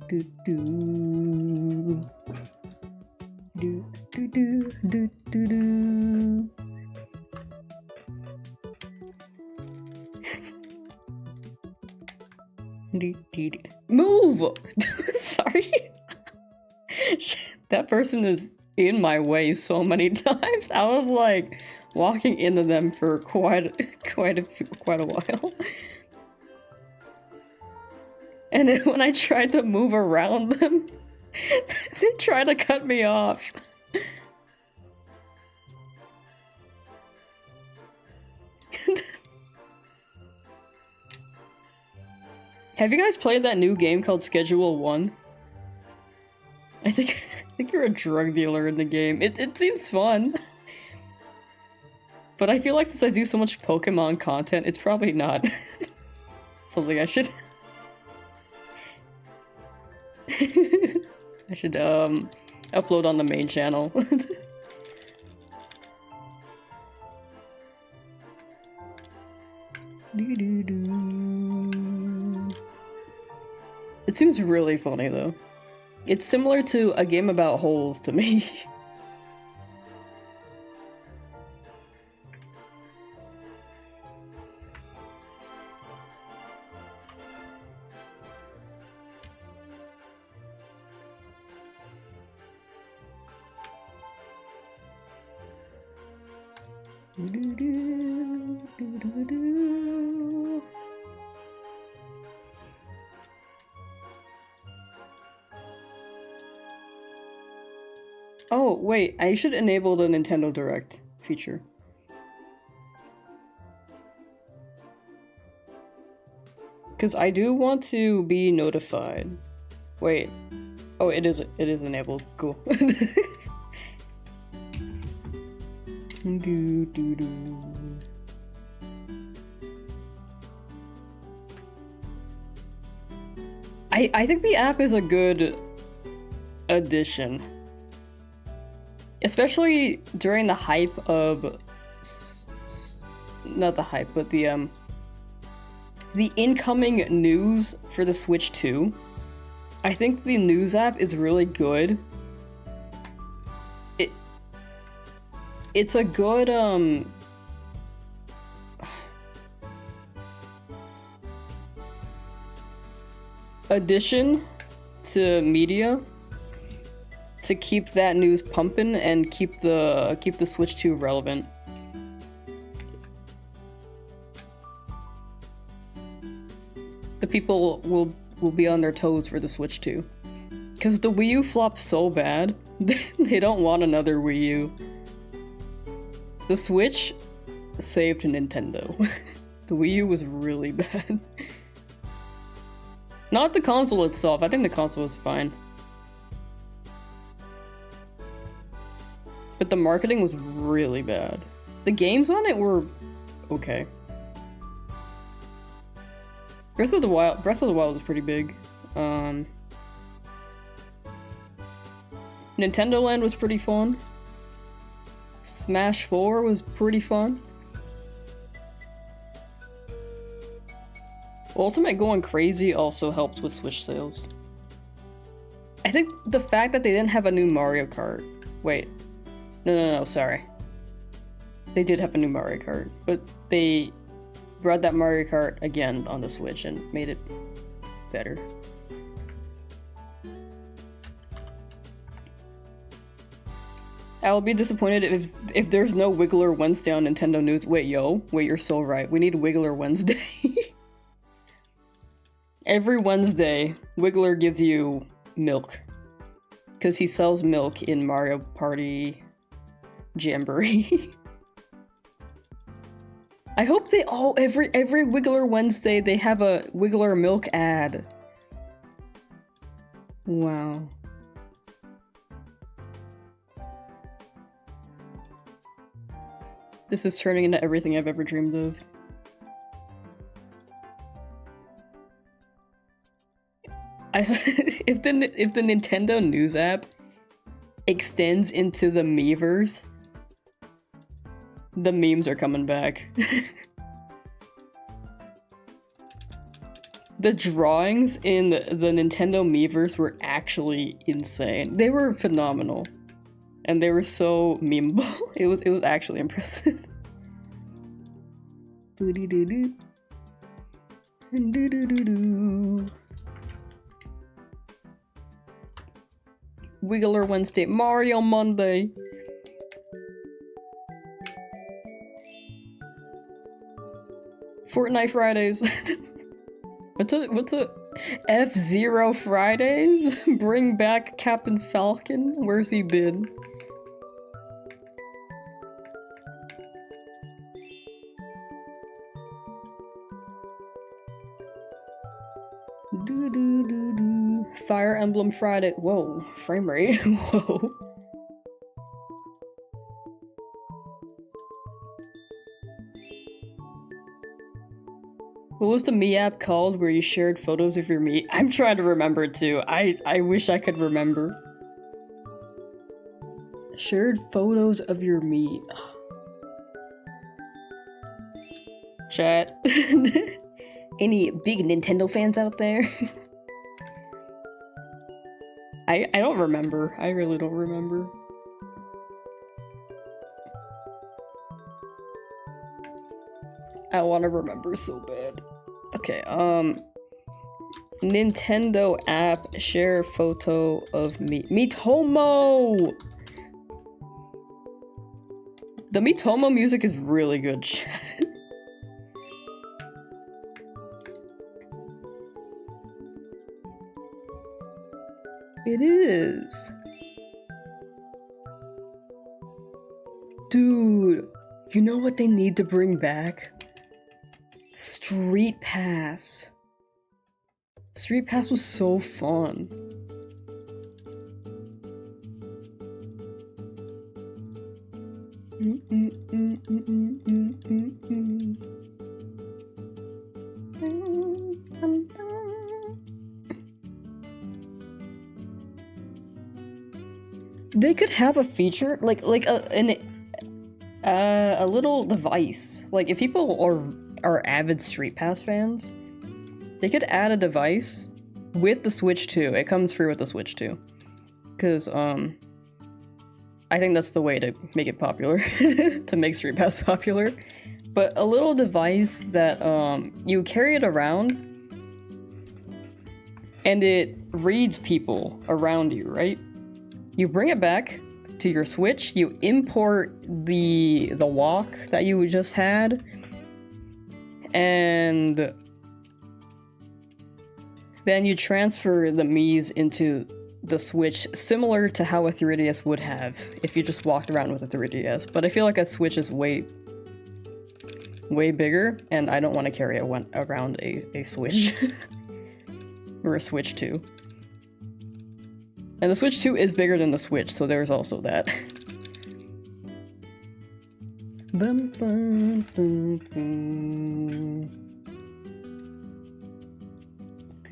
Do do do do do do do do. Move! Sorry. That person is in my way so many times. I was like walking into them for quite a while. And then when I tried to move around them, they tried to cut me off. Have you guys played that new game called Schedule 1? I think you're a drug dealer in the game. It seems fun. But I feel like since I do so much Pokemon content, it's probably not something I should... I should, upload on the main channel. It seems really funny, though. It's similar to a game about holes to me. Oh, wait, I should enable the Nintendo Direct feature. Because I do want to be notified. Wait. Oh, it is enabled. Cool. I think the app is a good addition. Especially during the hype of... not the hype, but the incoming news for the Switch 2. I think the news app is really good. It's a good, addition to media to keep that news pumping and keep the Switch 2 relevant. The people will be on their toes for the Switch 2. Because the Wii U flopped so bad, they don't want another Wii U. The Switch saved Nintendo. The Wii U was really bad. Not the console itself, I think the console was fine. But the marketing was really bad. The games on it were okay. Breath of the Wild was pretty big. Nintendo Land was pretty fun. Smash 4 was pretty fun. Ultimate going crazy also helps with Switch sales. I think the fact that they didn't have a new Mario Kart. Wait. No, sorry. They did have a new Mario Kart, but they brought that Mario Kart again on the Switch and made it better. I will be disappointed if there's no Wiggler Wednesday on Nintendo News. Wait, you're so right. We need Wiggler Wednesday. Every Wednesday, Wiggler gives you milk. Because he sells milk in Mario Party Jamboree. I hope they all, every Wiggler Wednesday, they have a Wiggler milk ad. Wow. This is turning into everything I've ever dreamed of. If the Nintendo News app extends into the Miiverse, the memes are coming back. The drawings in the Nintendo Miiverse were actually insane. They were phenomenal. And they were so memeable. It was actually impressive. Wiggler Wednesday, Mario Monday. Fortnite Fridays. What's a F-Zero Fridays? Bring back Captain Falcon? Where's he been? Fire Emblem Friday. Whoa, frame rate. Whoa. What was the Mii app called where you shared photos of your Mii? I'm trying to remember too. I wish I could remember. Shared photos of your Mii. Chat. Any big Nintendo fans out there? I don't remember. I really don't remember. I want to remember so bad. Okay, Nintendo app, share photo of me. Miitomo! The Mitomo music is really good. It is. Dude, you know what they need to bring back? Street Pass. Street Pass was so fun. They could have a feature like a little device. Like if people are avid Street Pass fans, they could add a device with the Switch 2. It comes free with the Switch 2. Cause I think that's the way to make it popular, to make Street Pass popular. But a little device that you carry it around and it reads people around you, right? You bring it back to your Switch, you import the walk that you just had, and then you transfer the Miis into the Switch, similar to how a 3DS would have if you just walked around with a 3DS. But I feel like a Switch is way bigger, and I don't want to carry around a Switch. Or a Switch 2. And the Switch 2 is bigger than the Switch, so there's also that. Bum, bum, bum, bum.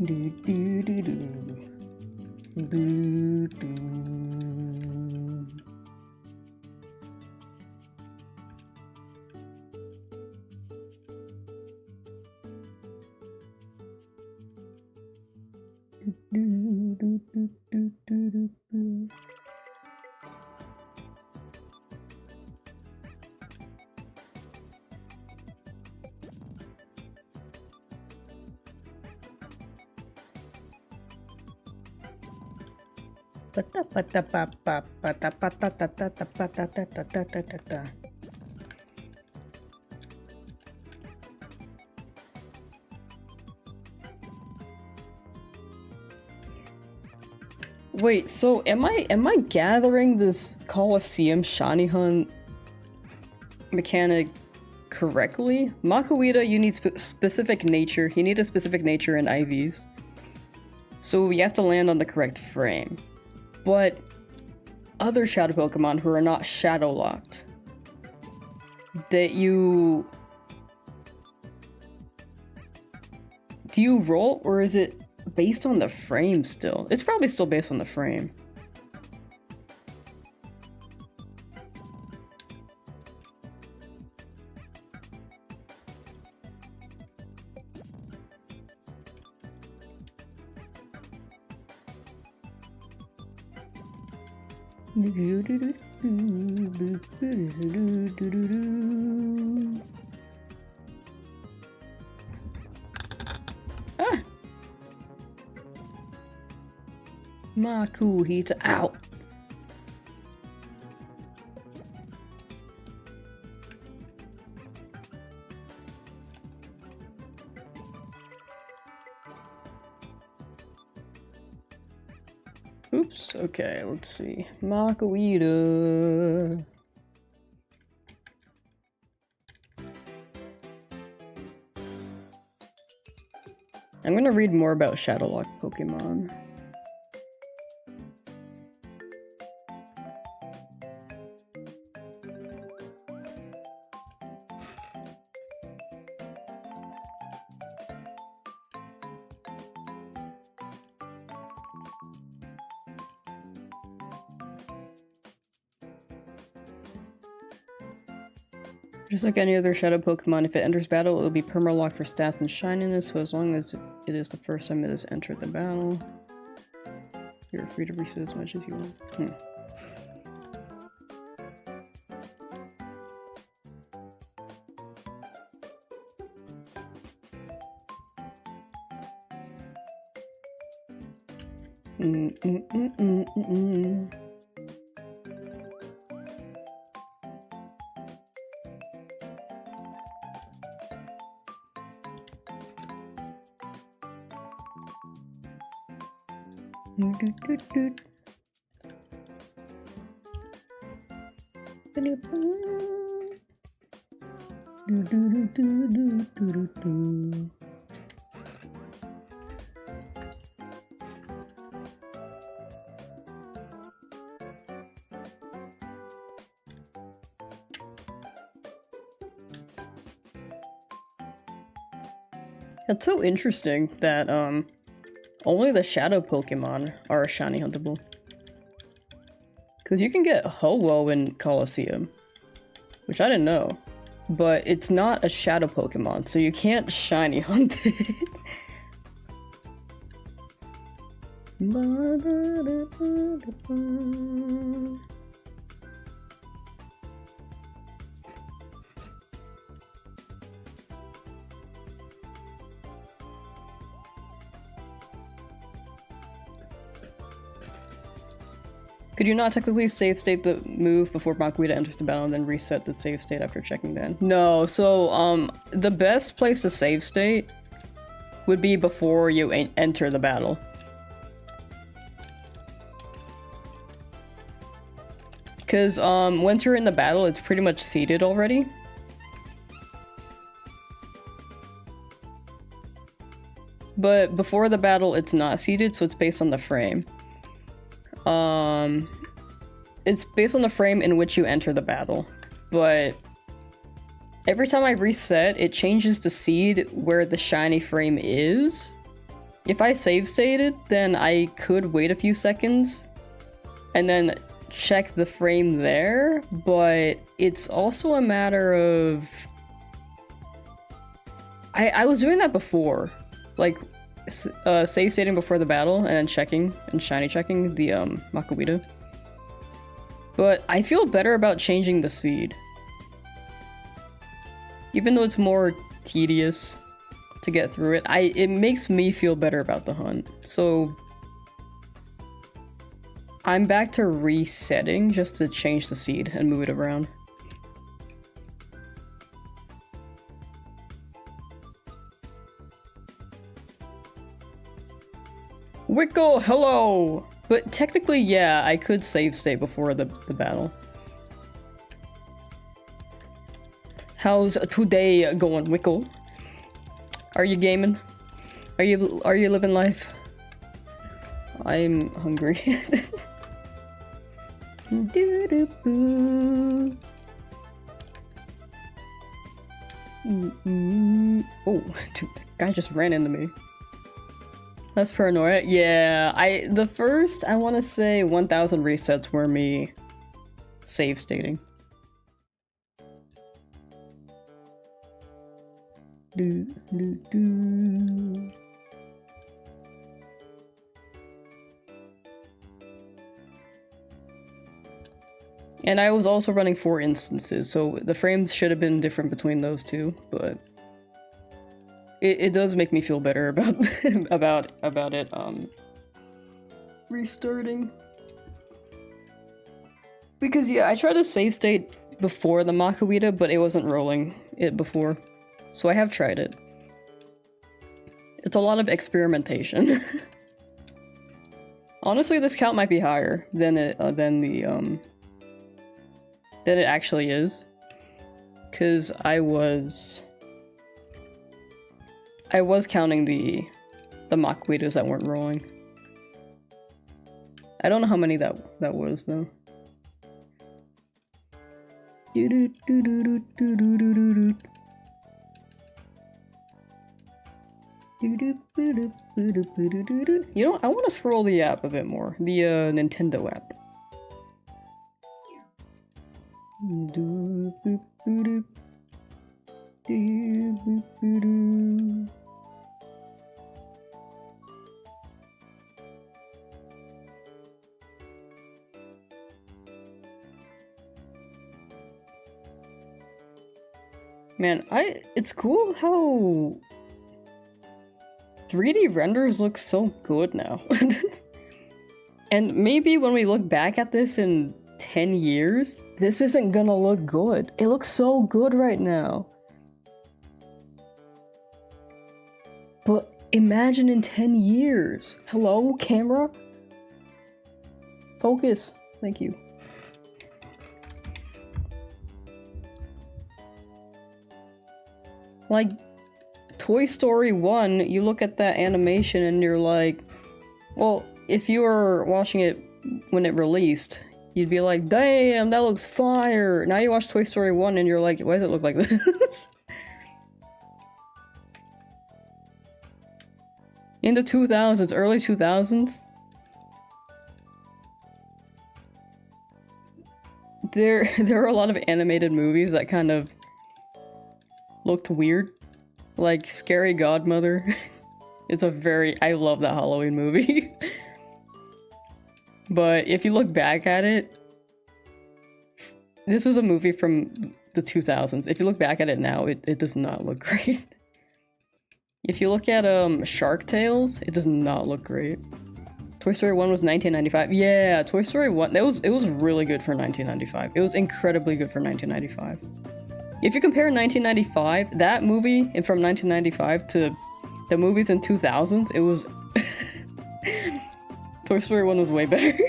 Do, do, do, do. Do, do. Do, do, do, do, do, do. Wait, so am I gathering this Colosseum shiny hunt mechanic correctly? Makuhita, you need specific nature. You need a specific nature in IVs. So you have to land on the correct frame. But other shadow Pokemon who are not shadow locked, that you... Do you roll, or is it based on the frame still? It's probably still based on the frame. Ah! Makuhita, ow! Oops, okay, let's see. Makuhita. I'm gonna read more about Shadowlock Pokemon. Just like any other Shadow Pokemon, if it enters battle, it will be perma-locked for stats and shininess, so as long as it is the first time it has entered the battle, you're free to reset as much as you want. That's so interesting that only the shadow Pokemon are shiny huntable. Cause you can get Ho-Oh in Colosseum, which I didn't know, but it's not a shadow Pokemon, so you can't shiny hunt it. Could you not technically save state the move before Makuhita enters the battle and then reset the save state after checking then? No, so the best place to save state would be before you enter the battle. Cause once you're in the battle, it's pretty much seeded already. But before the battle, it's not seeded, so it's based on the frame. It's based on the frame in which you enter the battle, but every time I reset, it changes the seed where the shiny frame is. If I save stated, then I could wait a few seconds and then check the frame there, but it's also a matter of... I was doing that before, like save stating before the battle and then checking and shiny checking the Makuhita. But I feel better about changing the seed. Even though it's more tedious to get through it, it makes me feel better about the hunt. So I'm back to resetting just to change the seed and move it around. Wickle, hello! But technically, yeah, I could save state before the battle. How's today going, Wickle? Are you gaming? Are you living life? I'm hungry. Oh, dude, that guy just ran into me. That's paranoia. Yeah, the first, I want to say 1,000 resets were me save stating. And I was also running 4 instances, so the frames should have been different between those two, but it does make me feel better about about it restarting. Because yeah, I tried to save state before the Makuhita, but it wasn't rolling it before. So I have tried it. It's a lot of experimentation. Honestly, this count might be higher than it actually is. Cause I was counting the Makuhitas that weren't rolling. I don't know how many that was though. You know, I want to scroll the app a bit more. The Nintendo app. Man, it's cool how 3D renders look so good now. And maybe when we look back at this in 10 years, this isn't gonna look good. It looks so good right now. But imagine in 10 years. Hello, camera? Focus. Thank you. Like, Toy Story 1, you look at that animation and you're like, well, if you were watching it when it released, you'd be like, damn, that looks fire! Now you watch Toy Story 1 and you're like, why does it look like this? In the 2000s, early 2000s, there are a lot of animated movies that kind of looked weird. Like Scary Godmother. It's a very— I love that Halloween movie. But if you look back at it, this was a movie from the 2000s. If you look back at it now, it does not look great. If you look at Shark Tales, it does not look great. Toy Story 1 was 1995. Yeah, Toy Story 1, it was really good for 1995. It was incredibly good for 1995. If you compare 1995, that movie from 1995 to the movies in 2000s, it was Toy Story 1 was way better.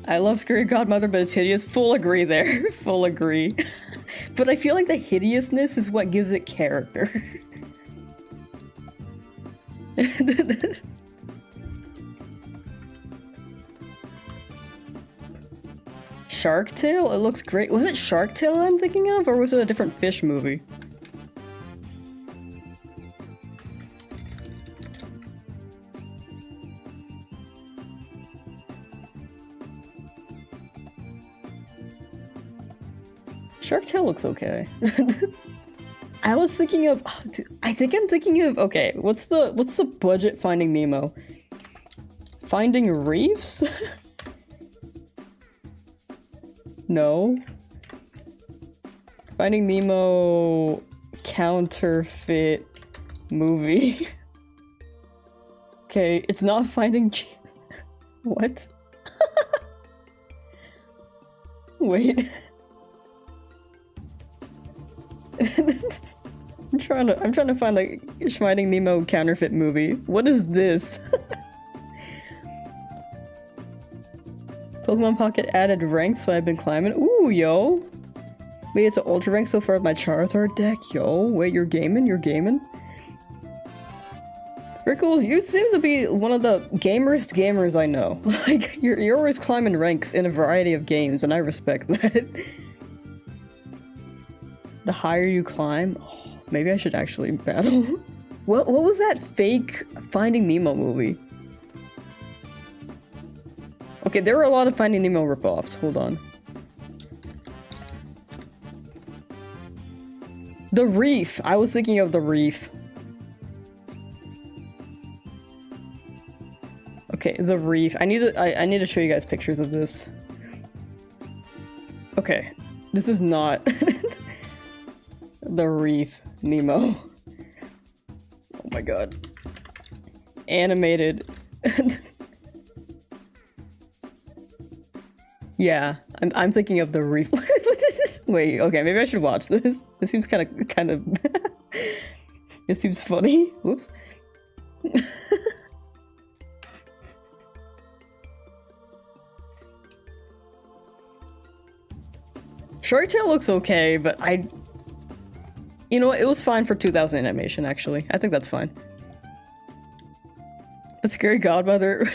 I love Scary Godmother, but it's hideous. Full agree there. Full agree. But I feel like the hideousness is what gives it character. Shark Tale? It looks great. Was it Shark Tale I'm thinking of, or was it a different fish movie? Shark Tale looks okay. I was thinking of— I think I'm thinking of— okay, what's the budget Finding Nemo? Finding Reefs? No. Finding Nemo counterfeit movie. Okay, it's not Finding what? Wait. I'm trying to find like Finding Nemo counterfeit movie. What is this? Pokemon Pocket added ranks, so I've been climbing. Ooh, yo! Wait, it's an ultra rank so far with my Charizard deck? Yo, wait, you're gaming? You're gaming? Rickles, you seem to be one of the gamerest gamers I know. Like, you're always climbing ranks in a variety of games, and I respect that. The higher you climb— oh, maybe I should actually battle. What was that fake Finding Nemo movie? Okay, there were a lot of Finding Nemo ripoffs. Hold on. The Reef! I was thinking of The Reef. Okay, The Reef. I need to show you guys pictures of this. Okay. This is not The Reef Nemo. Oh my god. Animated. Yeah, I'm thinking of The Reef. Wait, okay, maybe I should watch this. This seems kind of it seems funny. Whoops. Shark Tale looks okay, but you know what, it was fine for 2000 animation, actually. I think that's fine. But Scary Godmother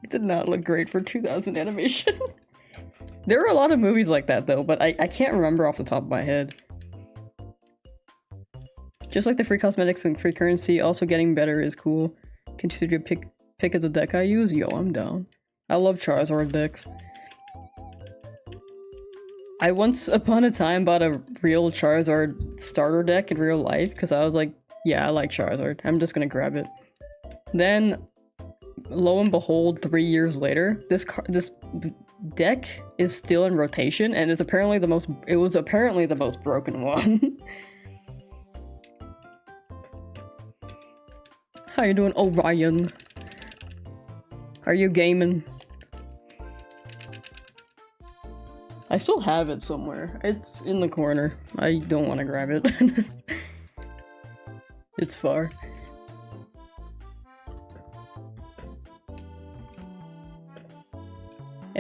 it did not look great for 2000 animation. There are a lot of movies like that, though, but I can't remember off the top of my head. Just like the free cosmetics and free currency, also getting better is cool. Consider your pick of the deck I use? Yo, I'm down. I love Charizard decks. I once upon a time bought a real Charizard starter deck in real life because I was like, yeah, I like Charizard. I'm just gonna grab it. Then, lo and behold, 3 years later, this deck is still in rotation and is apparently it was apparently the most broken one. How you doing, Orion? Are you gaming? I still have it somewhere. It's in the corner. I don't want to grab it. It's far.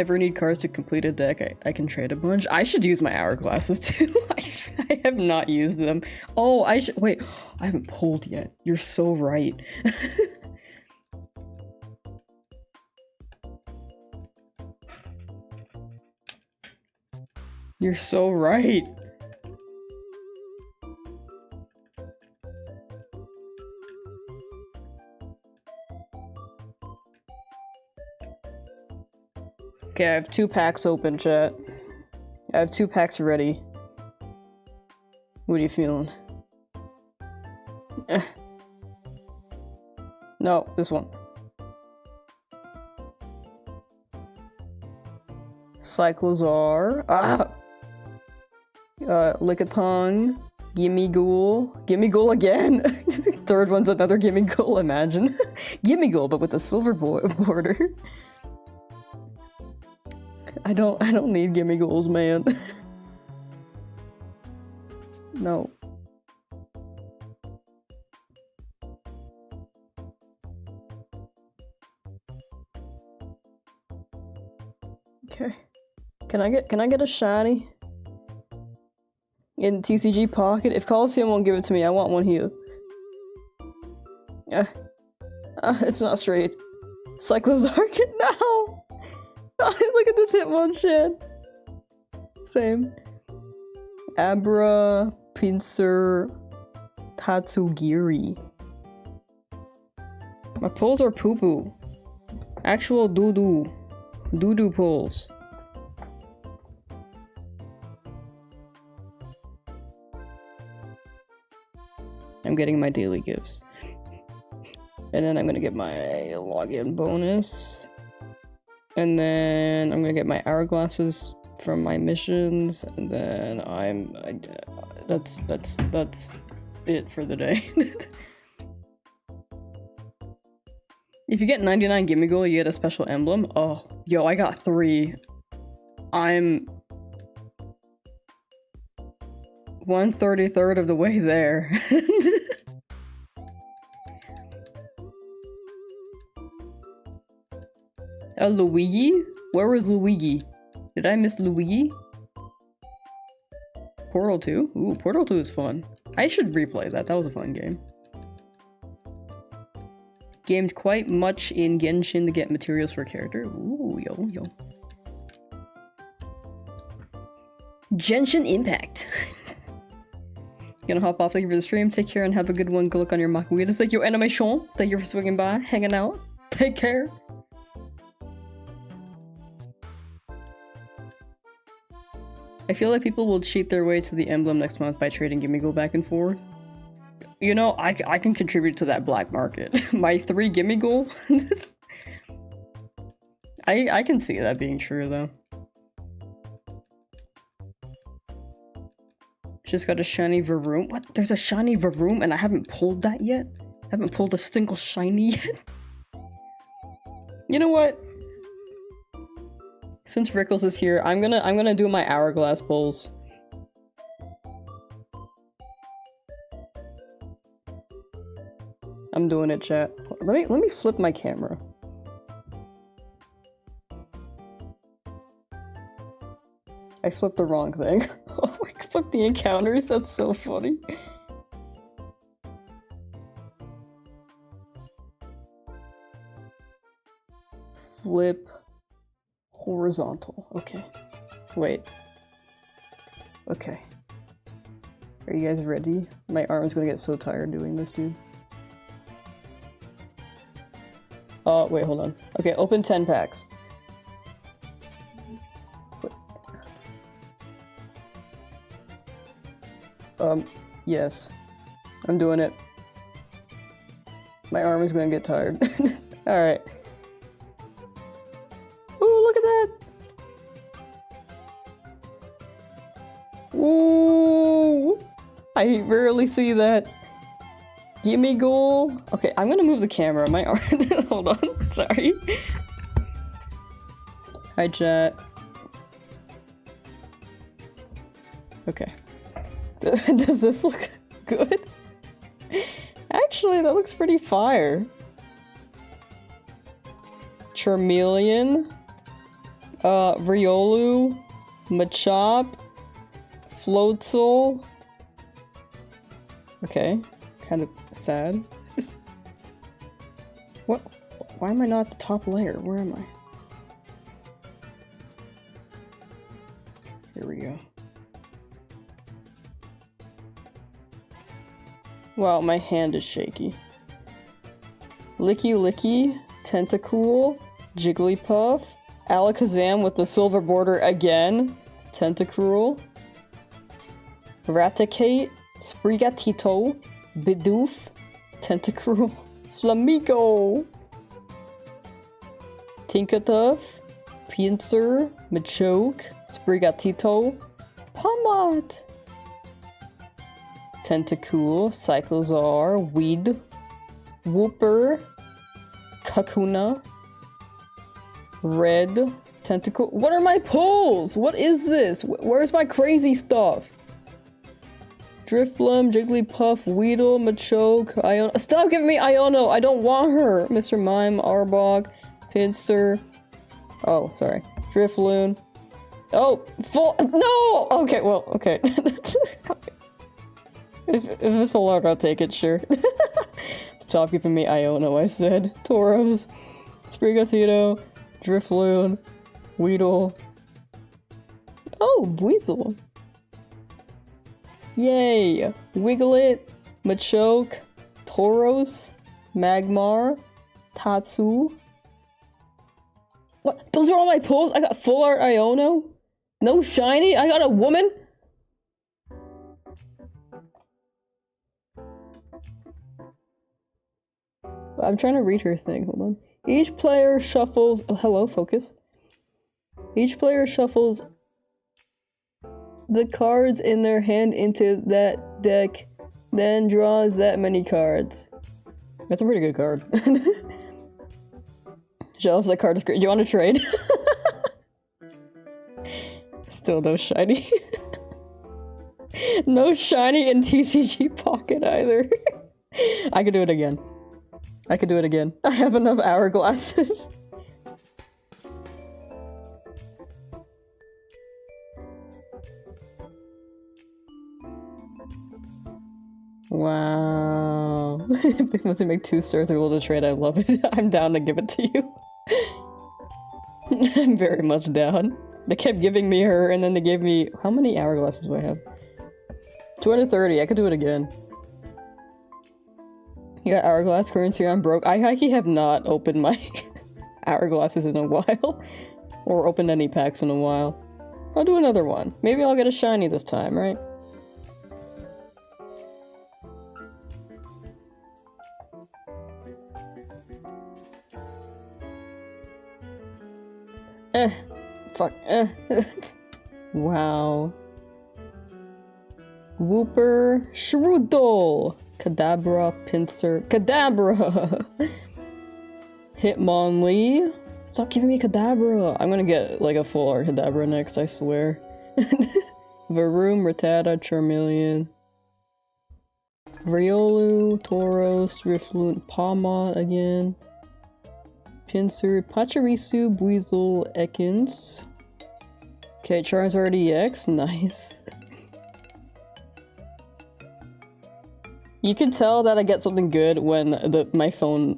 Ever need cards to complete a deck? I can trade a bunch. I should use my hourglasses too. I have not used them. Oh, I should- wait. I haven't pulled yet. You're so right. You're so right. Okay, I have 2 packs open, chat. I have 2 packs ready. What are you feeling? No, this one. Cyclozar. Ah! Lickitung. Gimme Ghoul. Gimme Ghoul again! Third one's another Gimme Ghoul, imagine. Gimme Ghoul, but with a silver border. I don't need Gimme Ghouls, man. No. Okay. Can I get a shiny? In TCG Pocket? If Colosseum won't give it to me, I want one here. It's not straight. Cyclozark now! Look at this Hitmonchan! Same. Abra, Pinsir, Tatsugiri. My pulls are poo-poo. Actual doo-doo. Doo-doo pulls. I'm getting my daily gifts. And then I'm gonna get my login bonus. And then I'm gonna get my hourglasses from my missions, and then that's it for the day. If you get 99 Gimme Ghoul, you get a special emblem. Oh, yo, I got 3. I'm 1/33 of the way there. Luigi? Where was Luigi? Did I miss Luigi? Portal 2? Ooh, Portal 2 is fun. I should replay that. That was a fun game. Gamed quite much in Genshin to get materials for character. Ooh, yo. Genshin Impact. Gonna hop off. Thank you for the stream. Take care and have a good one. Good luck on your Makuhita. Thank you, Animation. Thank you for swinging by, hanging out. Take care. I feel like people will cheat their way to the emblem next month by trading Gimme Ghoul back and forth. You know, I can contribute to that black market. My 3 Gimme Ghoul? I can see that being true, though. Just got a shiny Varoom. What? There's a shiny Varoom and I haven't pulled that yet? I haven't pulled a single shiny yet? You know what? Since Rickles is here, I'm gonna do my hourglass pulls. I'm doing it, chat. Let me flip my camera. I flipped the wrong thing. Oh, I flipped the encounters. That's so funny. Flip horizontal. Okay. Wait. Okay. Are you guys ready? My arm's gonna get so tired doing this, dude. Oh, wait, hold on. Okay, open 10 packs. Yes. I'm doing it. My arm is gonna get tired. Alright. Ooh, look at that! Ooh! I rarely see that. Gimme Ghoul. Okay, I'm gonna move the camera. My arm. Hold on. Sorry. Hi, chat. Okay. Does this look good? Actually, that looks pretty fire. Charmeleon. Riolu, Machop, Floatzel. Okay, kind of sad. What? Why am I not at the top layer? Where am I? Here we go. Wow, my hand is shaky. Licky Licky, Tentacool, Jigglypuff, Alakazam with the silver border again, Tentacruel, Raticate, Sprigatito, Bidoof, Tentacruel, Flamigo, Tinkatuff, Pinsir, Machoke, Sprigatito, Pomot, Tentacool, Cyclozar, Weed, Wooper, Kakuna, Red, Tentacle. What are my pulls? What is this? Where's my crazy stuff? Drifblim, Jigglypuff, Weedle, Machoke, Iono. Stop giving me Iono! I don't want her! Mr. Mime, Arbok, Pinsir. Oh, sorry. Drifloon. Oh, full. No! Okay, well, okay. If it's a lark, I'll take it, sure. Stop giving me Iono, I said. Tauros, Sprigatito, Drifloon, Weedle. Oh, Buizel. Yay! Wiglet, Machoke, Tauros, Magmar, Tatsu. What? Those are all my pulls? I got full art Iono? No shiny? I got a woman? I'm trying to read her thing, hold on. Each player shuffles- oh, hello, focus. Each player shuffles the cards in their hand into that deck, then draws that many cards. That's a pretty good card. Jealous that card is great. Do you want to trade? Still no shiny. No shiny in TCG Pocket either. I could do it again. I could do it again. I have enough hourglasses. Wow. If they must make 2 stars and be able to trade, I love it. I'm down to give it to you. I'm very much down. They kept giving me her, and then they gave me- how many hourglasses do I have? 230, I could do it again. You got hourglass currency, I'm broke. I actually have not opened my hourglasses in a while. Or opened any packs in a while. I'll do another one. Maybe I'll get a shiny this time, right? Fuck, Wow. Wooper, Shroodle, Kadabra, Pinsir, Kadabra! Hitmonlee. Stop giving me Kadabra! I'm gonna get like a full art Kadabra next, I swear. Varoom, Rattata, Charmeleon. Riolu, Tauros, Drifloon, Palmot again. Pinsir, Pachirisu, Buizel, Ekans. Okay, Charizard EX, nice. You can tell that I get something good when my phone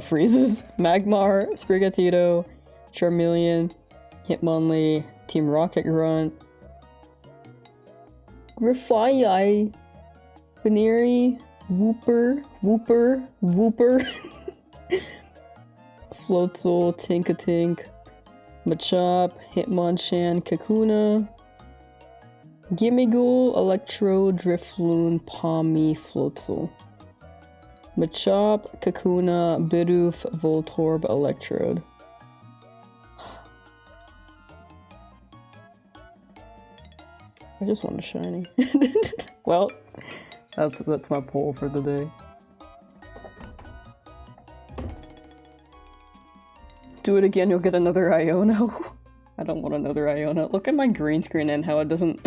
freezes. Magmar, Sprigatito, Charmeleon, Hitmonlee, Team Rocket Grunt, Grifai, Baneri, Wooper, Floatzel, Tinkatink, Machop, Hitmonchan, Kakuna, Gimmighoul, Electro, Drifloon, Palmy, Floatzel. Machop, Kakuna, Bidoof, Voltorb, Electrode. I just want a shiny. Well, that's my poll for the day. Do it again, you'll get another Iono. I don't want another Iono. Look at my green screen and how it doesn't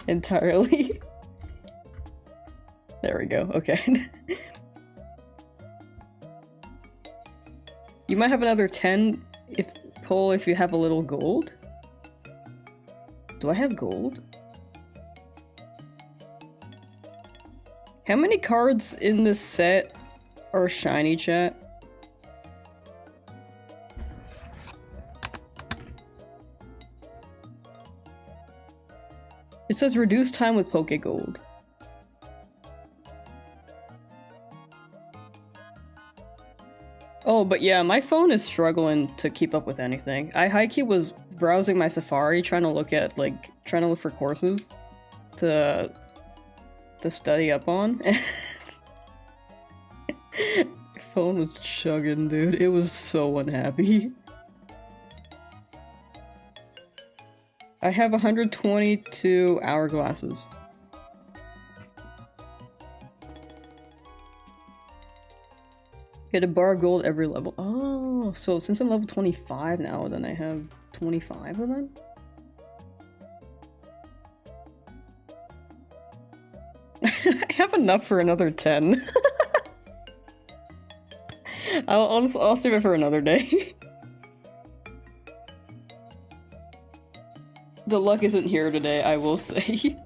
entirely. There we go, okay. You might have another 10 if pull if you have a little gold? Do I have gold? How many cards in this set are shiny, chat? It says reduce time with Pokegold. Oh, but yeah, my phone is struggling to keep up with anything. I high-key was browsing my Safari, trying to look for courses to study up on. Phone was chugging, dude. It was so unhappy. I have 122 hourglasses. Get a bar of gold every level. Oh, so since I'm level 25 now, then I have 25 of them? I have enough for another 10. I'll save it for another day. The luck isn't here today, I will say.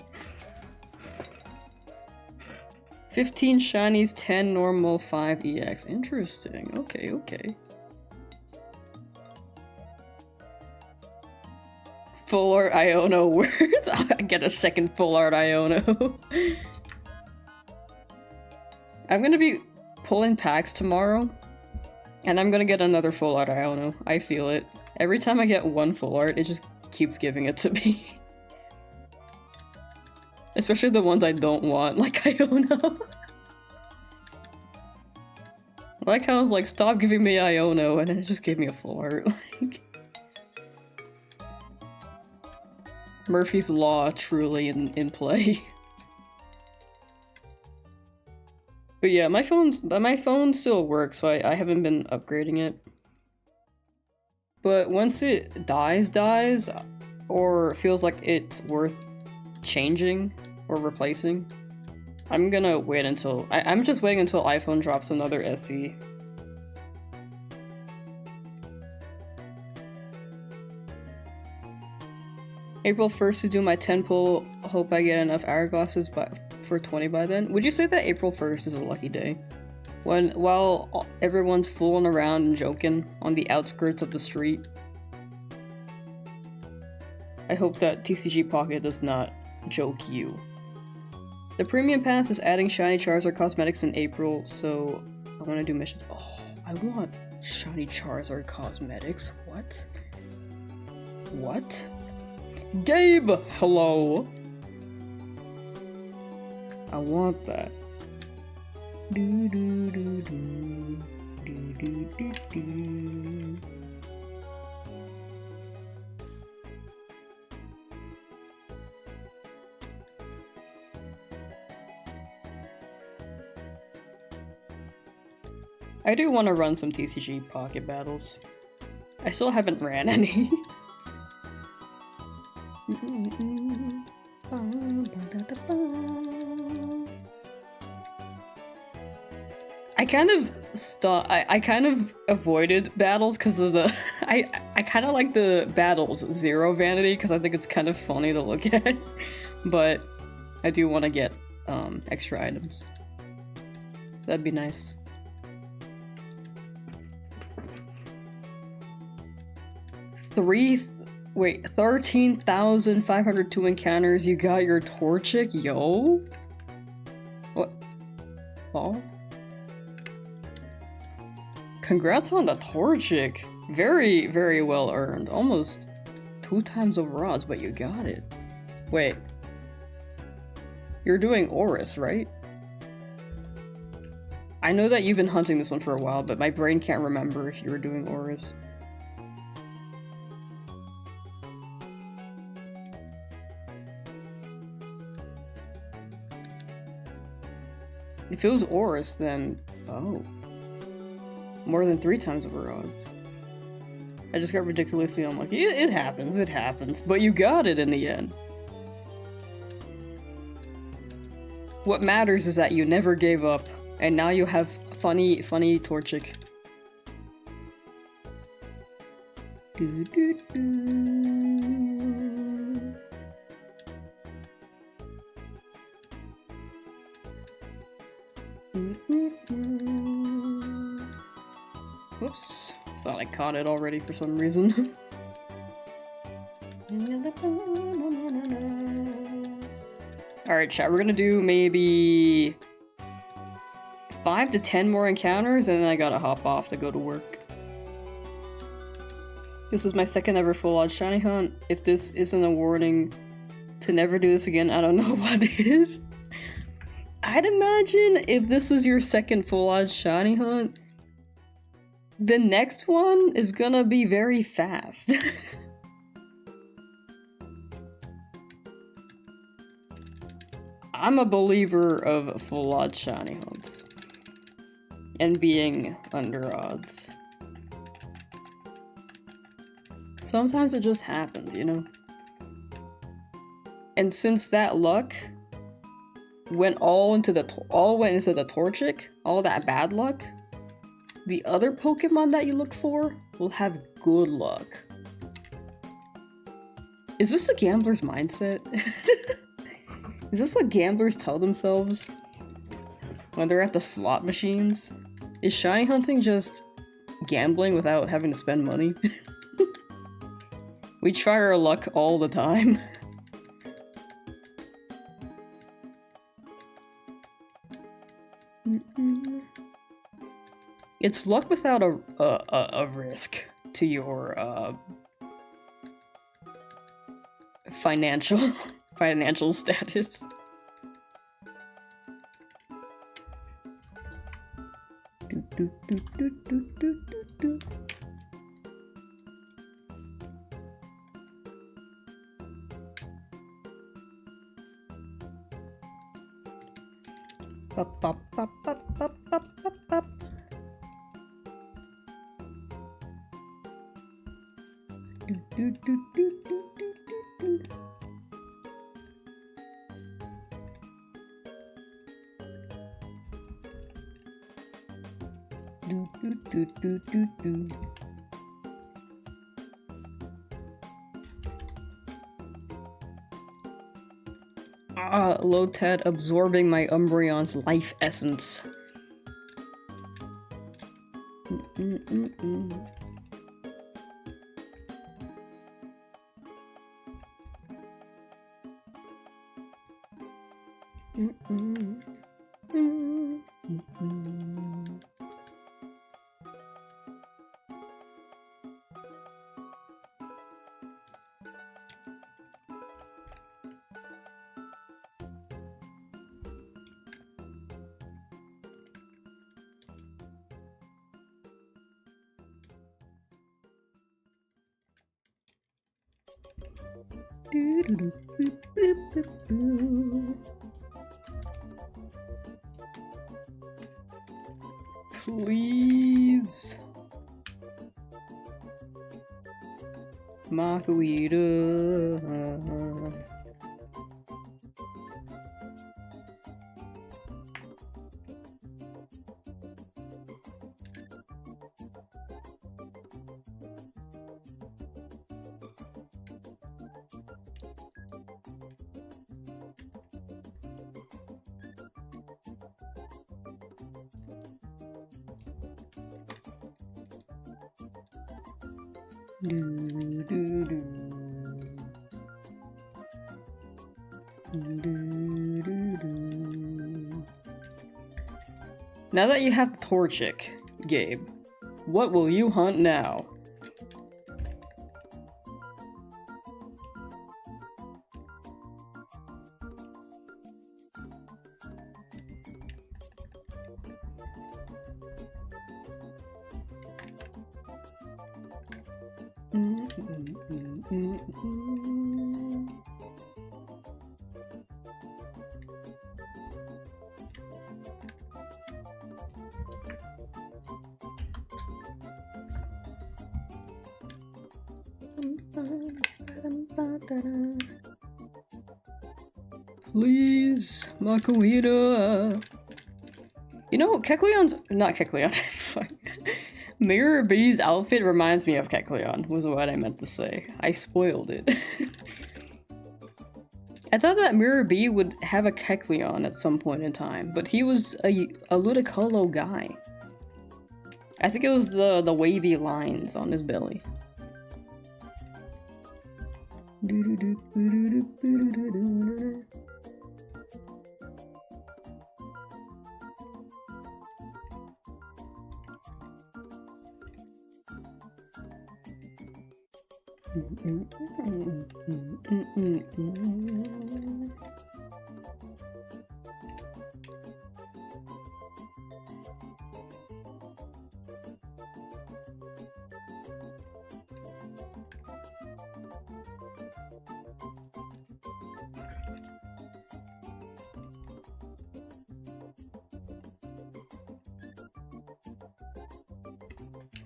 15 shinies, 10 normal, 5 EX. Interesting. Okay, okay. Full art Iono worth. I get a second full art Iono. I'm gonna be pulling packs tomorrow, and I'm gonna get another full art Iono. I feel it. Every time I get one full art, it just keeps giving it to me. Especially the ones I don't want, like Iono. I like how I was like, stop giving me Iono, and it just gave me a full art. Like, Murphy's Law truly in play. But yeah, my phone still works, so I haven't been upgrading it. But once it dies, or feels like it's worth changing or replacing, I'm gonna wait until I'm just waiting until iPhone drops another SE. April 1st to do my 10 pull. Hope I get enough hourglasses for 20 by then. Would you say that April 1st is a lucky day? While everyone's fooling around and joking on the outskirts of the street. I hope that TCG Pocket does not joke you. The Premium Pass is adding Shiny Charizard cosmetics in April, so I want to do missions. Oh, I want Shiny Charizard cosmetics. What? What? Gabe! Hello! I want that. Do do do do do do do do. I do want to run some TCG Pocket battles. I still haven't ran any. I kind of avoided battles because of the I kind of like the battles zero vanity because I think it's kind of funny to look at, but I do want to get extra items. That'd be nice. Wait, 13,502 encounters. You got your Torchic, yo? What? Oh? Congrats on the Torchic. Very, very well earned. Almost 2 times over odds, but you got it. Wait. You're doing Oris, right? I know that you've been hunting this one for a while, but my brain can't remember if you were doing Oris. If it was Oris, then... oh. More than 3 times over odds. I just got ridiculously unlucky. It happens, but you got it in the end. What matters is that you never gave up, and now you have funny Torchic. do, do, do. Whoops, thought I caught it already for some reason. Alright, chat, we're gonna do maybe 5 to 10 more encounters, and then I gotta hop off to go to work. This is my second ever full odds shiny hunt. If this isn't a warning to never do this again, I don't know what is. I'd imagine if this was your second full odds shiny hunt, the next one is gonna be very fast. I'm a believer of full odds shiny hunts. And being under odds. Sometimes it just happens, you know? And since that luck went all went into the Torchic, all that bad luck, the other Pokemon that you look for will have good luck. Is this the gambler's mindset? Is this what gamblers tell themselves when they're at the slot machines? Is shiny hunting just gambling without having to spend money? We try our luck all the time. It's luck without a risk to your financial status. Lotet absorbing my Umbreon's life essence. Please. Makuhita. Now that you have Torchic, Gabe, what will you hunt now? Please, Makuhita. You know, Kecleon's not Kecleon. Fuck. Mirror B's outfit reminds me of Kecleon, was what I meant to say. I spoiled it. I thought that Mirror B would have a Kecleon at some point in time, but he was a Ludicolo guy. I think it was the wavy lines on his belly.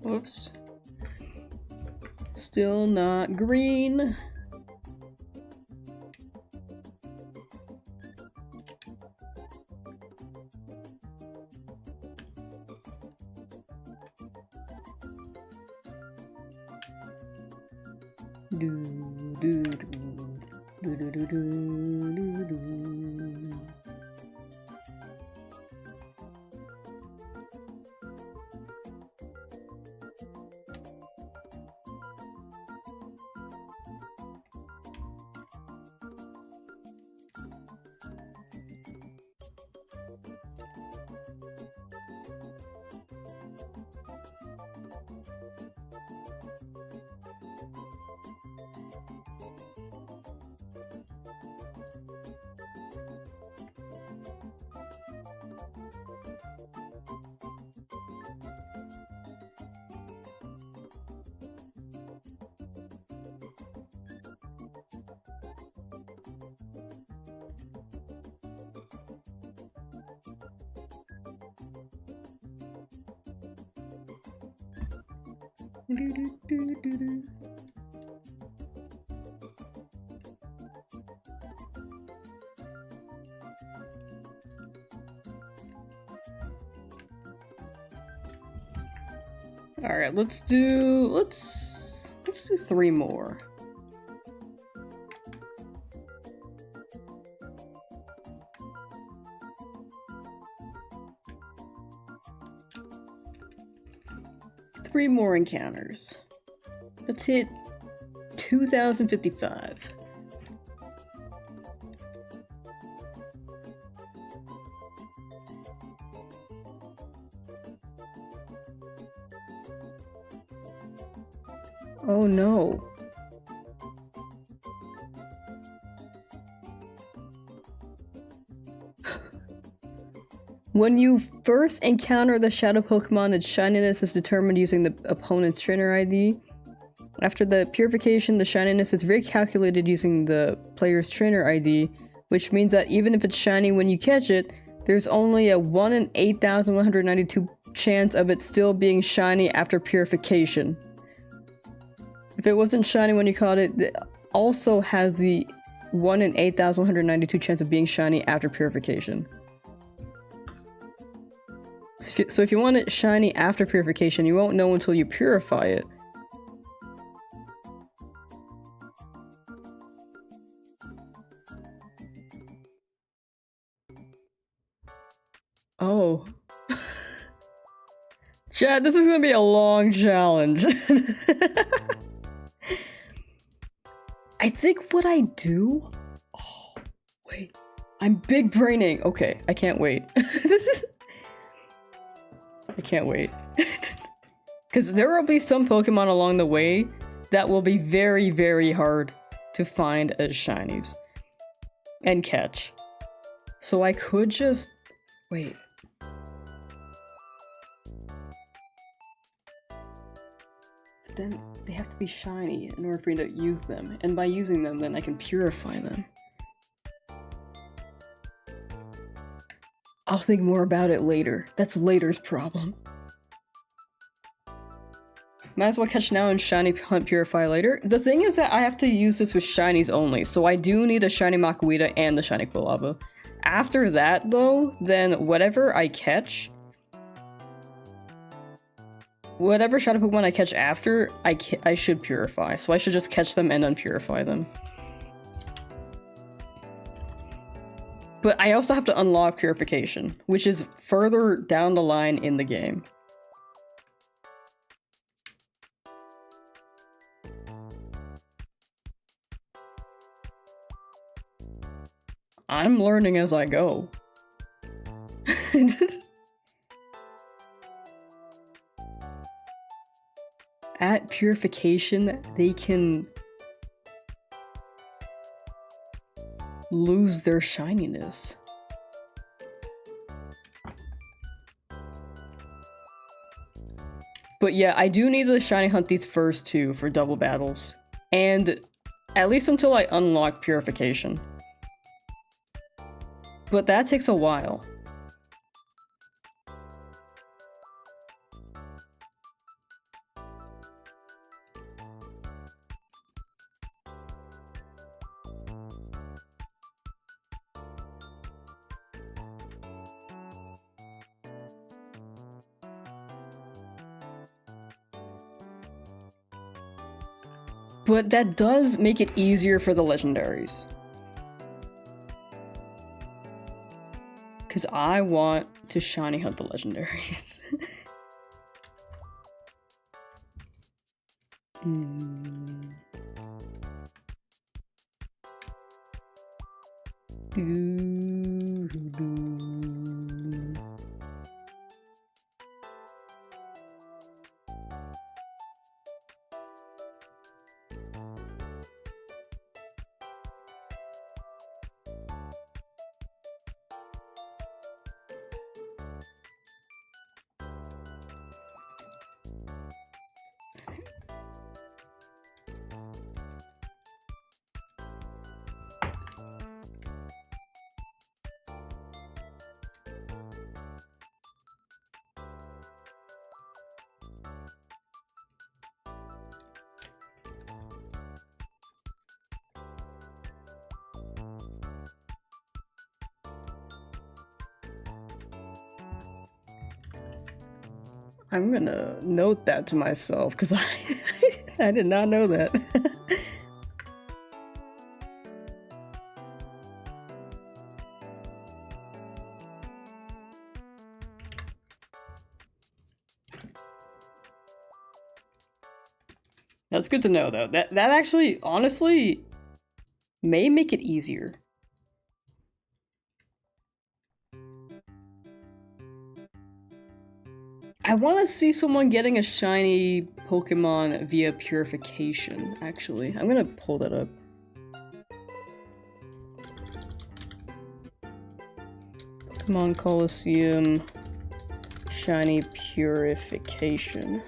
Whoops. Still not green. All right, let's do 3 more. Three more encounters. Let's hit 2055. Oh no. When you first encounter the shadow Pokemon, its shininess is determined using the opponent's trainer ID. After the purification, the shininess is recalculated using the player's trainer ID, which means that even if it's shiny when you catch it, there's only a 1 in 8,192 chance of it still being shiny after purification. If it wasn't shiny when you caught it, it also has the 1 in 8,192 chance of being shiny after purification. So if you want it shiny after purification, you won't know until you purify it. Oh. Chad, this is gonna be a long challenge. I think what I do... Oh, wait. I'm big braining. Okay, I can't wait. I can't wait. Because there will be some Pokemon along the way that will be very, very hard to find as shinies. And catch. So I could just... Wait. But then they have to be shiny in order for me to use them. And by using them, then I can purify them. I'll think more about it later. That's later's problem. Might as well catch now and shiny hunt purify later. The thing is that I have to use this with shinies only, so I do need a shiny Makuhita and the shiny Quilava. After that though, then whatever I catch... whatever shadow Pokemon I catch after, I should purify. So I should just catch them and then purify them. But I also have to unlock purification, which is further down the line in the game. I'm learning as I go. At purification, they can lose their shininess. But yeah, I do need to shiny hunt these first two for double battles. And at least until I unlock purification. But that takes a while. But that does make it easier for the legendaries. Because I want to shiny hunt the legendaries. I'm gonna note that to myself, because I did not know that. That's good to know, though. That actually, honestly, may make it easier. I want to see someone getting a shiny Pokemon via purification, actually. I'm gonna pull that up. Pokemon Colosseum shiny purification.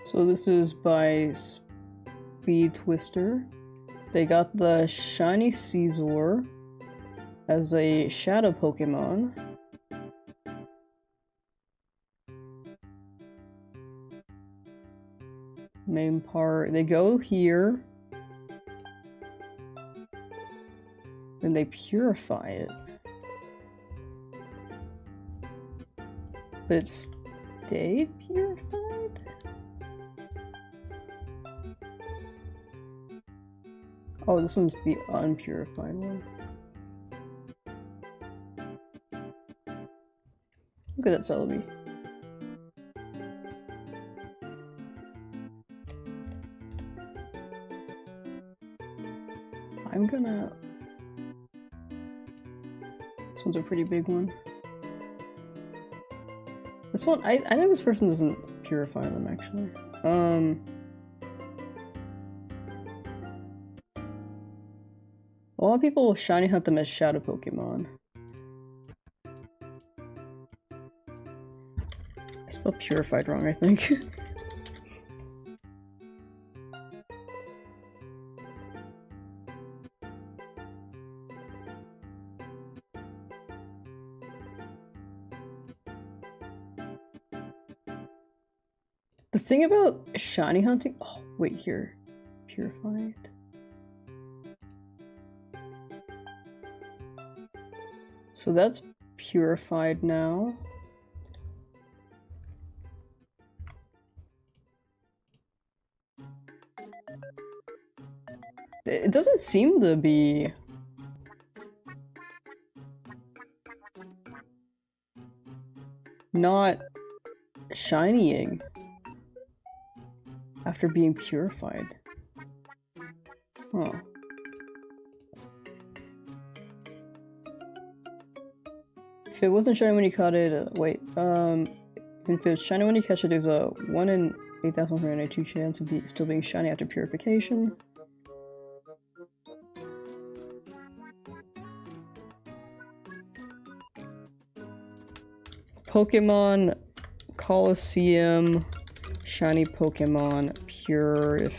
So this is by Speed Twister. They got the shiny Caesar as a shadow Pokemon. Main part, they go here. Then they purify it. But it stayed purified? Oh, this one's the unpurified one. Look at that Celebi. I'm gonna... This one's a pretty big one. This one, I think this person doesn't purifying them, actually. A lot of people shiny hunt them as shadow Pokemon. I spelled purified wrong, I think. The thing about shiny hunting— oh, wait, here. Purified. So that's purified now. It doesn't seem to be not shinying after being purified. Huh. If it wasn't shiny when you caught it, wait, if it was shiny when you catch it, there's a 1 in 8,192 chance of still being shiny after purification. Pokemon Colosseum shiny Pokemon purify.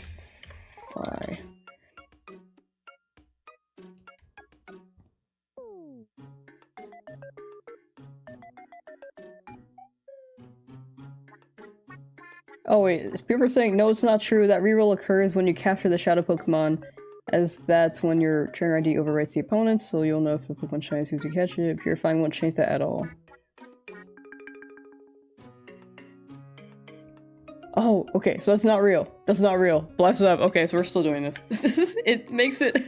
Oh wait, people are saying no, it's not true. That reroll occurs when you capture the shadow Pokemon, as that's when your trainer ID overwrites the opponent, so you'll know if the Pokemon shiny as soon as you catch it. Purifying won't change that at all. Oh, okay, so that's not real. That's not real. Bless up. Okay, so we're still doing this. It makes it...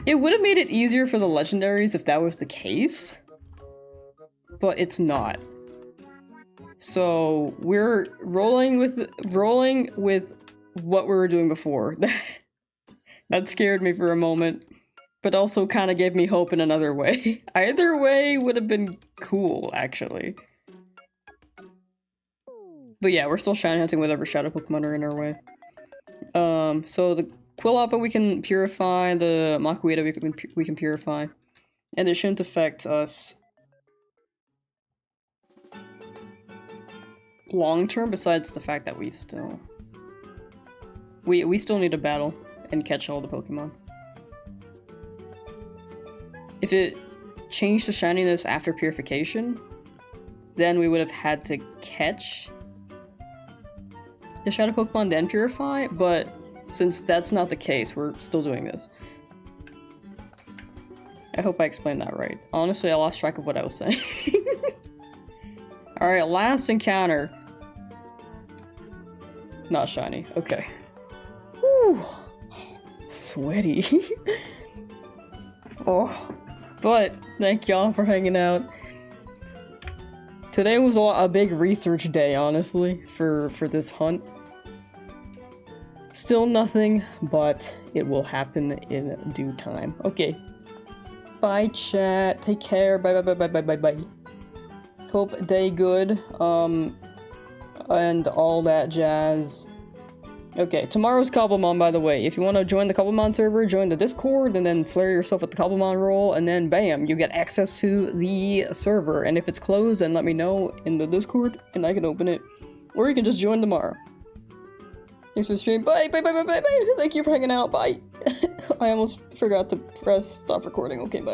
It would have made it easier for the legendaries if that was the case, but it's not. So we're rolling with what we were doing before. That scared me for a moment, but also kind of gave me hope in another way. Either way would have been cool, actually. But yeah, we're still shiny hunting whatever shadow Pokemon are in our way. So the Quillapa we can purify, the Makuhita we can purify, and it shouldn't affect us long term. Besides the fact that we still need to battle and catch all the Pokemon. If it changed the shininess after purification, then we would have had to catch the shadow Pokemon then purify, but since that's not the case, we're still doing this. I hope I explained that right. Honestly, I lost track of what I was saying. Alright, last encounter. Not shiny. Okay. Whew. Sweaty. Oh. But, thank y'all for hanging out. Today was a big research day, honestly, for this hunt. Still nothing, but it will happen in due time. Okay. Bye, chat. Take care. Bye, bye, bye, bye, bye, bye, bye. Hope day good. And all that jazz. Okay, tomorrow's Cobblemon, by the way. If you want to join the Cobblemon server, join the Discord, and then flare yourself with the Cobblemon role, and then bam, you get access to the server. And if it's closed, then let me know in the Discord, and I can open it. Or you can just join tomorrow. Thanks for the stream. Bye, bye, bye, bye, bye, bye. Thank you for hanging out. Bye. I almost forgot to press stop recording. Okay, bye.